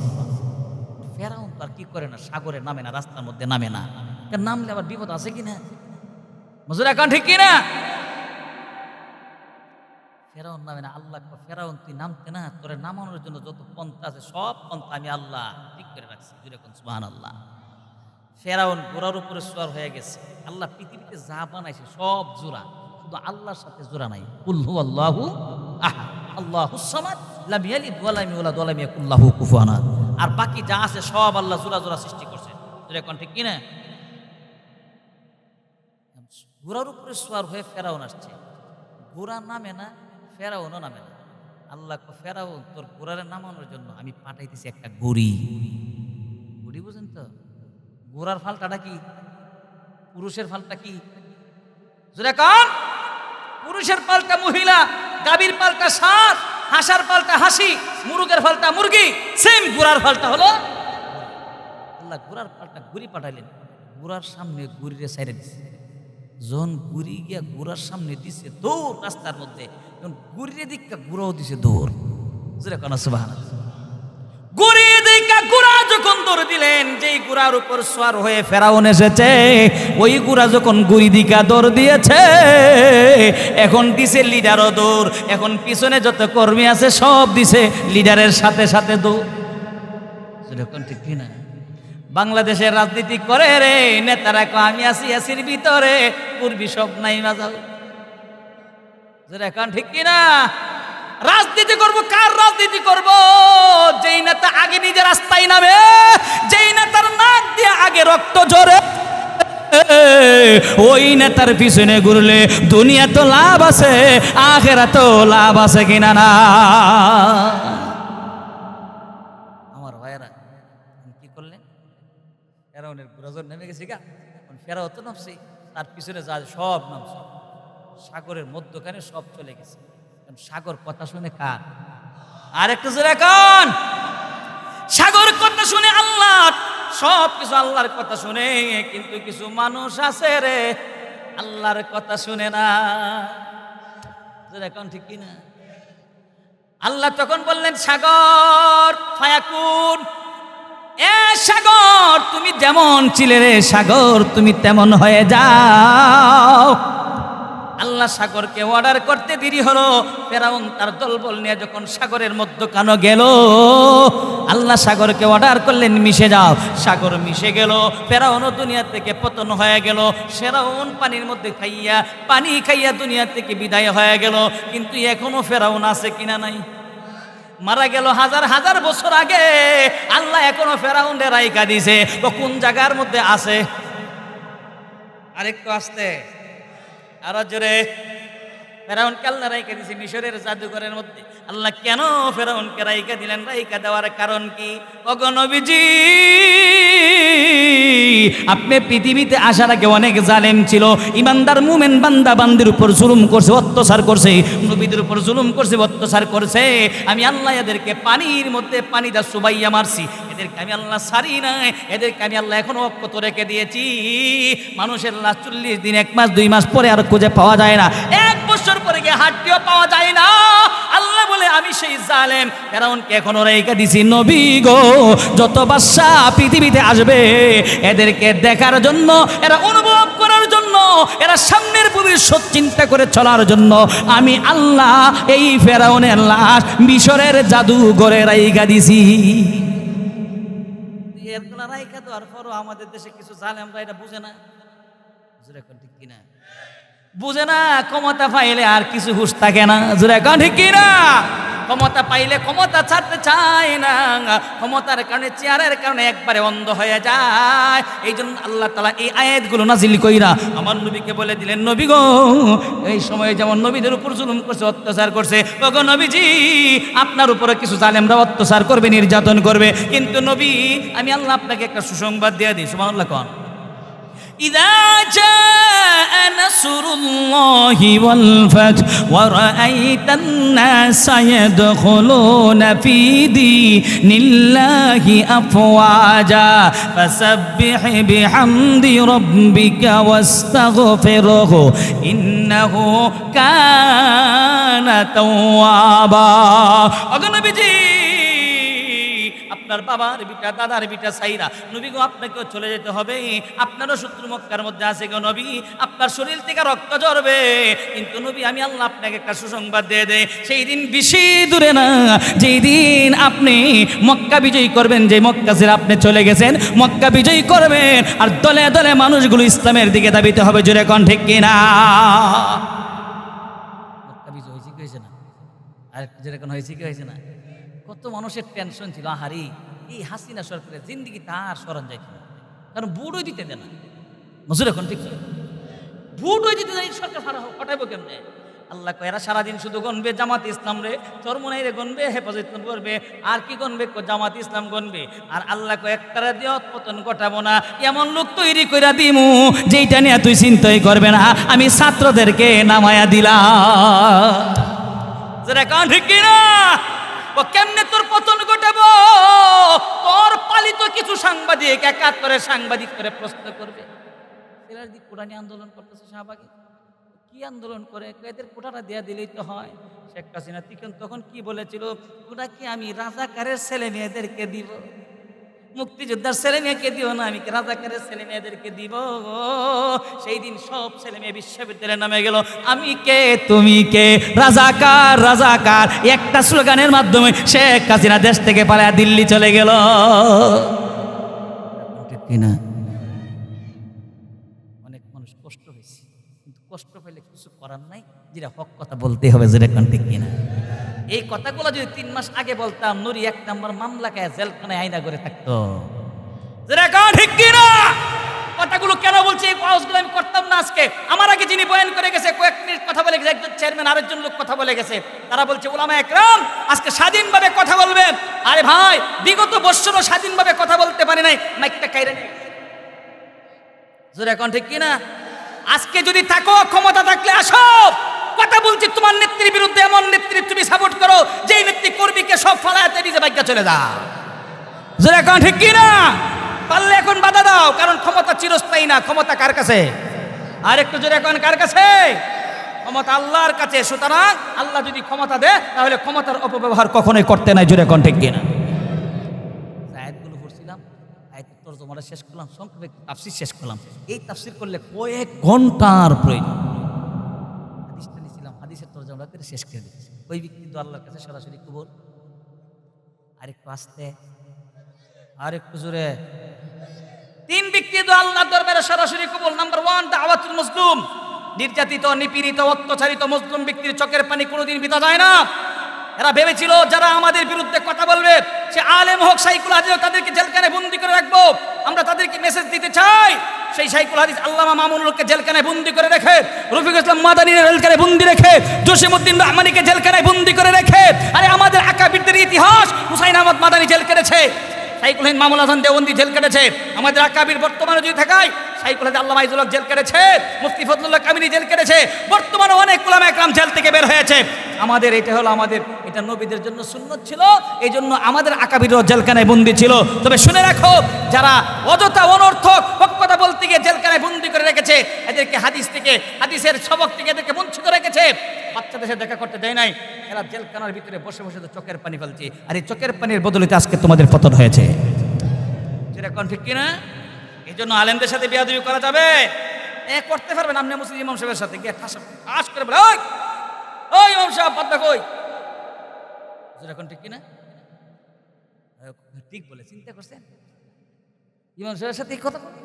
Speaker 1: ফেরাউন তো আর কি করে না, সাগরে নামে না, রাস্তার মধ্যে নামে না। নামলে আবার বিপদ আছে কিনা? মজুর এখন ঠিক কিনা? ফেরাউন নামে না। আল্লাহ, ফেরাউন তুই নামতে না, তোরে নামানোর জন্য যত পন্থা আছে সব পন্থা আমি আল্লাহ ঠিক করে রাখছি। জুড়ে কোন সুবহানাল্লাহ। ফেরাউন ঘোড়ার উপরে সওয়ার হয়ে গেছে। আল্লাহ পৃথিবীতে যা বানাইছে সব জোড়া, শুধু আল্লাহর সাথে জোড়া নাই। কুল হুয়াল্লাহু আহাদ আল্লাহুস সামাদ লাম ইয়ালিদ ওয়া লাম ইউলাদ ওয়া লাম ইয়াকুল লাহু কুফুয়ান আহাদ। আর বাকি যা আছে সব আল্লাহ জোড়া জোড়া সৃষ্টি করছে। জোরে কোন ঠিক কিনা? ঘোড়ার উপরে সওয়ার হয়ে ফেরাউন আসছে। ঘোড়া নামে না, ফেরাউনও নামে না। আল্লাহ ফেরাউন, তোর ঘোড়ার নামানোর জন্য আমি পাঠাইতেছি একটা গড়ি। গড়ি বুঝেন তো? ঘোড়ার ফালটাটা কি? পুরুষের ফালটা কি? জোরে কোন? পুরুষের পাল্টা মহিলা, গাভীর পাল্টা ষাঁড়, হাঁসার পাল্টা হাসি, মুরগের ফালটা মুরগি, সেম ঘোড়ার ফালটা হলো। আল্লাহ ঘোড়ার পাল্টা ঘুরি পাঠাইলেন। ঘোড়ার সামনে ঘুরিরে সাইরে দিছে। যখন ঘুরি গিয়া ঘোড়ার সামনে দিছে দৌড় রাস্তার মধ্যে, যখন ঘুরিয়ে দিকা ঘোড়াও দিছে দৌড়। জোরে কোন সুবহানাল্লাহ। ঘুরিয়ে দিকা ঘোড়া যখন দৌড় দিলেন, যেই ঘোড়ার উপর সওয়ার হয়ে ফেরাউন এসেছে, ওই ঘোড়া যখন ঘুরি দিকা দৌড় দিয়েছে, এখন দিছে লিডারও দৌড়। এখন পিছনে যত কর্মী আছে সব দিছে লিডারের সাথে সাথে দৌড়। জোরে কোন ঠিক কিনা? বাংলাদেশের রাজনীতি করে রে নেতারা, আমি আছি এসির ভিতরে, পূর্বী সব নাই মাজাল। যেটা এখন ঠিক কিনা? রাজনীতি করব, কার রাজনীতি করব? যেই নেতা আগে নিজে রাস্তায় নামে, যেই নেতার নাক দিয়ে আগে রক্ত ঝরে, ওই নেতার পিছনে ঘুরলে দুনিয়া তো লাভ আছে, আখেরাত তো লাভ আছে কিনা না? আমার ভাইয়েরা কি করলেন? ফেরাউনের ঘোড়াজোর নেমে গেছে গা। ফেরাও তো নামছে, তার পিছনে যা সব নামছে। সাগরের মধ্যখানে সব চলে গেছে। সাগর কথা শুনে কার? আর একটু জোরে কোন? সাগর কথা শুনে আল্লাহ, সব কিছু আল্লাহর কথা শুনে, কিন্তু কিছু মানুষ আছে রে আল্লাহর কথা শুনে না। জোরে কোন ঠিক কিনা? আল্লাহ তখন বললেন, সাগর ফায়াকুন, এ সাগর তুমি যেমন ছিলে রে সাগর, তুমি তেমন হয়ে যাও। আল্লাহ সাগরকে অর্ডার করতে দেরি হলো। ফেরাউন তার দলবল নিয়ে যখন সাগরের মধ্যখানে গেল, আল্লাহ সাগরকে অর্ডার করলেন মিশে যাও। সাগর মিশে গেল। ফেরাউনও দুনিয়া থেকে পতন হয়ে গেল। ফেরাউন পানির মধ্যে খাইয়া, পানি খাইয়া দুনিয়া থেকে বিদায় হয়ে গেল। কিন্তু এখনো ফেরাউন আছে কিনা নাই? মারা গেল হাজার হাজার বছর আগে। আল্লাহ এখনো ফেরাউনরে রাইখা দিছে। ও কোন জায়গার মধ্যে আছে? আরেকটু আসতে, আরো জোরে। ফেরাউনকে আল্লাহ রাইখা দিছে মিশরের জাদুঘরের মধ্যে। আল্লাহ কেন ফেরাউনকে রাইখা দিলেন? রাইখা দেওয়ার কারণ কি? ওগো নবীজি, আপনি পৃথিবীতে আসার আগে অনেক জালেম ছিল, ইমানদার মুমিন বান্দা বান্দির উপর জুলুম করছে, অত্যাচার করছে, নবীদের উপর জুলুম করছে, অত্যাচার করছে। আমি আল্লাহ এদেরকে পানির মধ্যে পানি দা সুবাইয়া মারছি, এদেরকে আমি আল্লাহ সারি নাই, এদেরকে আমি আল্লাহ এখনো অক্ষত রেখে দিয়েছি। মানুষের লাশ 40 দিন, 1 মাস 2 মাস পরে আর খুঁজে পাওয়া যায় না, 1 বছর পরে গিয়ে হাড্ডিও পাওয়া যায় না। আল্লাহ বলে আমি সেই জালেম ফেরাউনকে এখনো রেখে দিছি। নবী গো, যত বাদশা পৃথিবীতে আসবে এদেরকে দেখার জন্য, এরা অনুভব করার জন্য, এরা সামনের ভবিষ্যৎ চিন্তা করে চলার জন্য আমি আল্লাহ এই ফেরাউনের লাশ মিশরের জাদুঘরে রাইখা দিছি। এরগুলা রাইখা দেওয়ার পরও আমাদের দেশে কিছু জালেমরা এটা বুঝে না, ঠিক কিনা? বুঝে না। ক্ষমতা পাইলে আর কিছু হুঁশ থাকে না, জোরে এখন ঠিক কিনা? ক্ষমতা পাইলে ক্ষমতা ছাড়তে চায় না, ক্ষমতার কারণে, চেয়ারের কারণে একবারে অন্ধ হয়ে যায়। এই জন্য আল্লাহ তাআলা এই আয়াতগুলো নাজিল কইরা আমার নবীকে বলে দিলেন, নবী গো, এই সময়ে যেমন নবীদের উপর জুলুম করছে, অত্যাচার করছে, ওগো নবীজি, আপনার উপরে কিছু জালেমরা অত্যাচার করবে, নির্যাতন করবে, কিন্তু নবী আমি আল্লাহ আপনাকে একটা সুসংবাদ দিয়ে দিই। সুবহানাল্লাহ কোন। إذا جاء نصر الله والفتح ورأيت الناس يدخلون في دين الله أفواجا فسبح بحمد ربك واستغفره إنه كان توابا। অগণবিজি, আপনার বাবার বিটা, দাদার বিটা সাইরা, নবী গো আপনাকেও চলে যেতে হবে, আপনারও শত্রু মক্কার মধ্যে আছে গো নবী, আপনার শরীর থেকে রক্ত ঝরবে, কিন্তু নবী আমি আল্লাহ আপনাকে একটা সুসংবাদ দিয়ে দেয়, সেই দিন বেশি দূরে না, যেই দিন আপনি মক্কা বিজয়ী করবেন, যে মক্কা ছেড়ে আপনি চলে গেছেন, মক্কা বিজয়ী করবেন, আর দলে দলে মানুষগুলো ইসলামের দিকে দাবিতে হবে, জোরে কোন ঠিক কিনা? মক্কা বিজয় হয়েছে কি হয়েছে না? আর যেরকম হয়েছে কি হয়েছে না? কত মানুষের টেনশন ছিল, আহারি এই হাসিনা সরকারের জিন্দিগি তার স্মরণ যাইত না, কারণ বুটই দিতে দেয় না। মজুর এখন ঠিক বুটই দিতে দেয়, সরকার হটাইব কেমনে? আল্লাহ কয় এরা সারাদিন শুধু গনবে জামাত ইসলাম রে, চরমনাই রে গনবে, হেফাজত করবে, আর কি গনবে? জামাত ইসলাম গনবে। আর আল্লাহ কয় একটারে দিয়ে পতন ঘটাবো না, এমন লোক তৈরি কইরা দিমু যেইটা নিয়ে তুই চিন্তাই করবে না, আমি ছাত্রদেরকে নামায়া দিলাম। যেটা কারণ ঠিক কিনা? ও কেমনে তোর পতন ঘটাবো? তোর পালিত কিছু সাংবাদিক একাত্তরে সাংবাদিক করে প্রশ্ন করবে, এরা দি কোরআনী আন্দোলন করতেছে, শাহবাগে কি আন্দোলন করে? এদের কোটাটা দেয়া দিলেই তো হয়। শেখ হাসিনা তখন কি বলেছিল? কোটা কি আমি রাজাকারের ছেলে মেয়েদেরকে দিব, মুক্তিযোদ্ধার ছেলে মেয়েকে দিও না, আমি রাজাকারের ছেলে মেয়েদেরকে দিব। সেই দিন সব ছেলে মেয়ে বিশ্ববিদ্যালয়ে নামে গেল, আমি কে তুমি কে, রাজাকার রাজাকার, একটা স্লোগানের মাধ্যমে শেখ হাসিনা দেশ থেকে পালায়া দিল্লি চলে গেল। ঠিক কিনা? অনেক মানুষ কষ্ট হয়েছে, কিন্তু কষ্ট পেলে কিছু করার নাই, যেটা হক কথা বলতে হবে, যেটা ঠিক কিনা? এই কথাগুলো যদি 3 মাস আগে বলতাম, নুরি 1 নম্বর মামলা খায় জেলখানায় আয়না করে থাকতো। ঠিক কিনা? কথাগুলো কেন বলছি? এই ওয়াজগুলো আমি করতাম না আজকে। আমার আগে যিনি বয়ান করে গেছে, কয়েক মিনিট কথা বলে গেছে, একজন চেয়ারম্যান, আরেকজন লোক কথা বলে গেছে, তারা বলছে উলামা একরাম আজকে স্বাধীনভাবে কথা বলবেন। আরে ভাই, বিগত বছরও স্বাধীনভাবে কথা বলতে পারি নাই, মাইকটা কাইরে নেই। এখন ঠিক কিনা? আজকে যদি থাকো, ক্ষমতা থাকলে আসো, কথা বলছি তোমার নেত্রীর বিরুদ্ধে, এমন নেত্রী তুমি সাপোর্ট করো যেই নেত্রী কর্মীকে সব ফালাতে নিজে বাইকা চলে যাও। এখন ঠিক কিনা? পারলে এখন বাধা দাও, কারণ ক্ষমতা চিরস্থায়ী না। ক্ষমতা কার কাছে? আর একটু জোরে এখন, কার কাছে? ক্ষমতা আল্লাহর কাছে। সুতরাং আল্লাহ যদি ক্ষমতা দেয়, তাহলে ক্ষমতার অপব্যবহার কখনোই করতে নাই। জোরে এখন ঠিক কিনা? আয়াতগুলো পড়ছিলাম, আয়াতের তরজমাটা শেষ করলাম, সংক্ষেপে তাফসীর শেষ করলাম। এই তাফসীর করলে কয়েক ঘন্টার প্রয়োজন। হাদিসটা নিয়েছিলাম, হাদিসের তরজমাটা করে শেষ করে দিচ্ছি। ওই ব্যক্তি তো আল্লাহর কাছে সরাসরি কবুল। আরেকটু আস্তে, আরেকটু জোরে। 3 ব্যক্তি তো আল্লাহর দরবারে সরাসরি কবুল। নাম্বার 1, দাওয়াতুল মাজলুম। নির্যাতিত, নিপীড়িত, অত্যাচারিত মুসলিম ব্যক্তির চোখের পানি কোনোদিন বিতা যায় না। এরা ভেবেছিল যারা আমাদের বিরুদ্ধে কথা বলবে, সে আলেম হোক, শাইখুল হাদিস, তাদেরকে জেলখানায় বন্দি করে রাখবো। আমরা তাদেরকে মেসেজ দিতে চাই, সেই শাইখুল হাদিস আল্লামা মামুনুলকে জেলখানায় বন্দি করে রেখে, রফিকুল ইসলাম মাদানীকে জেলখানায় বন্দি রেখে, জসিমউদ্দিন রহমানীকে জেলখানায় বন্দি করে রেখে, আরে আমাদের আকাবিরদের ইতিহাস হুসাইন আহমদ মাদানী জেল কেটেছে, শাইখুল হিন্দ মামুন হাসান দেওবন্দি জেল কেটেছে, আমাদের আকাবির বর্তমানে যদি থাকায় শাইখুল হাদিস আল্লামা ইজুল হক জেল কেটেছে, মুফতি ফজলুল্লাহ কামিনী জেল কেটেছে, বর্তমানে অনেক উলামা একরাম জেল থেকে বের হয়েছে। আমাদের এটা হলো এটা নবীদের জন্য সুন্নত ছিল, এই জন্য আমাদের আকাবিরও জেলখানায় বন্দী ছিল। তবে শুনে রাখো, যারা অযথা অনর্থক কথা বলতে গিয়ে জেলখানায় বন্দী করে রেখেছে, এদেরকে হাদিসের সবক থেকে এদেরকে বঞ্চিত রেখেছে, বাচ্চাদের সাথে দেখা করতে দেয় নাই, এরা জেলখানার ভিতরে বসে বসে চোখের পানি ফেলছে, আর এই চোখের পানির বদলিতে আজকে তোমাদের পতন হয়েছে। সেরকম ঠিক কিনা? এই জন্য আলেমদের সাথে বেয়াদবি করা যাবে করতে পারবেন আপনি মুসলিম ইমাম সাহেবের সাথে গিয়ে ঠাস করে বলে, ওই ইমাম সাহেব বাদ কই, সেরকম ঠিক কিনা? ঠিক বলে, চিন্তা করছেন ইমাম সাহেবের সাথে কথা বলে,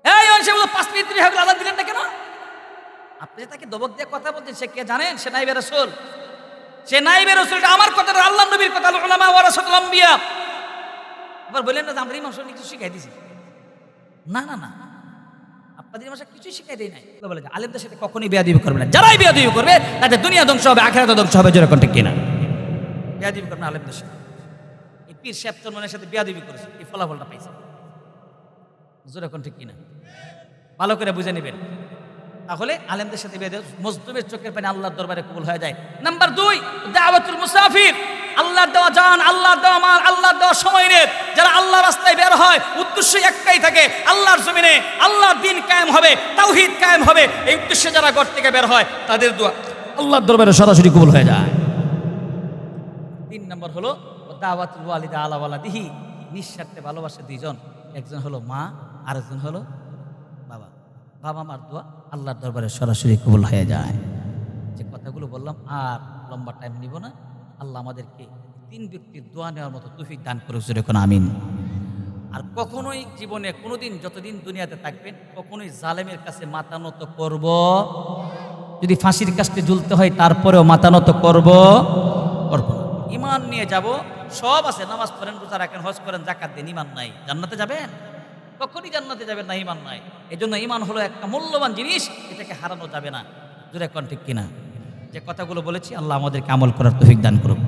Speaker 1: এই ইমাম সাহেব 5 মিনিট দেরি হয়ে গেল, আজান দিলেন না কেন? আপনি তাকে দবক দিয়ে কথা বলছেন, সে কে জানেন? সে নাইবে রাসূল, সে নাইবে রাসূল। এটা আমার কথা না, আল্লাহর নবীর কথা। উলামা ওয়ারাসাতুল আম্বিয়া। আবার বলেন না যে আমরা ইমাম সাহেব কিছু শিখাই দিছি। না না না, আপনাদের ইমাম সাহেব কিছু শিখাই দেয় নাই। বলে আলেমদের সাথে কখনোই বেয়াদবি করবে না, যারাই বেয়াদবি করবে তাদের দুনিয়া ধ্বংস হবে, আখিরাত ধ্বংস হবে। যেরকম ঠিক কিনা? বেয়াদবি করবে না আলেমদের সাথে। এই পীর সাহেব চরমনের সাথে বেয়াদবি করেছে, এই ফলাফলটা পাইছে। যেরকম ঠিক কিনা? ভালো করে বুঝে নেবেন, তাহলে আলেমদের সাথে মজলুমের চোখের পানি আল্লাহর দরবারে কবুল হয়ে যায়। নাম্বার 2, দাওয়াতুল মুসাফির। আল্লাহর দেওয়া জান, আল্লাহর দেওয়া মাল, আল্লাহর দেওয়া সময় নিয়ে যারা আল্লাহর রাস্তায় বের হয়, উদ্দেশ্য একটাই থাকে, আল্লাহর জমিনে আল্লাহর দ্বীন কায়েম হবে, তাওহীদ কায়েম হবে। এই উদ্দেশ্যে যারা ঘর থেকে বের হয়, তাদের দোয়া আল্লাহর দরবারে সরাসরি কবুল হয়ে যায়। 3 নম্বর হলো দাওয়াতুল ওয়ালিদা আলা ওয়ালাদিহি। নিঃস্বার্থে ভালোবাসে দুইজন, একজন হলো মা, আরেকজন হলো বাবা। বাবা মার দোয়া আল্লাহর দরবারে সরাসরি কবুল হয়ে যায়। যে কথাগুলো বললাম আর লম্বা টাইম নিব না। আল্লাহ আমাদেরকে 3 ব্যক্তির দোয়া নেওয়ার মতো তৌফিক দান করে, যখন আমিন। আর কখনোই জীবনে কোনোদিন, যতদিন দুনিয়াতে থাকবেন, কখনোই জালেমের কাছে মাথা নত করব, যদি ফাঁসির কাছে ঝুলতে হয় তারপরেও মাথা নত করব না। ঈমান নিয়ে যাব, সব আছে, নামাজ পড়েন, রোজা রাখেন, হজ করেন, যাকাত দেন, ঈমান নাই, জান্নাতে যাবেন? কখনই জান্নাতে যাবেন না, ঈমান নাই। এই জন্য ঈমান হলো একটা মূল্যবান জিনিস, এটাকে হারানো যাবে না। জোরে কোন ঠিক কিনা? যে কথাগুলো বলেছি, আল্লাহ আমাদেরকে আমল করার তৌফিক দান করুন।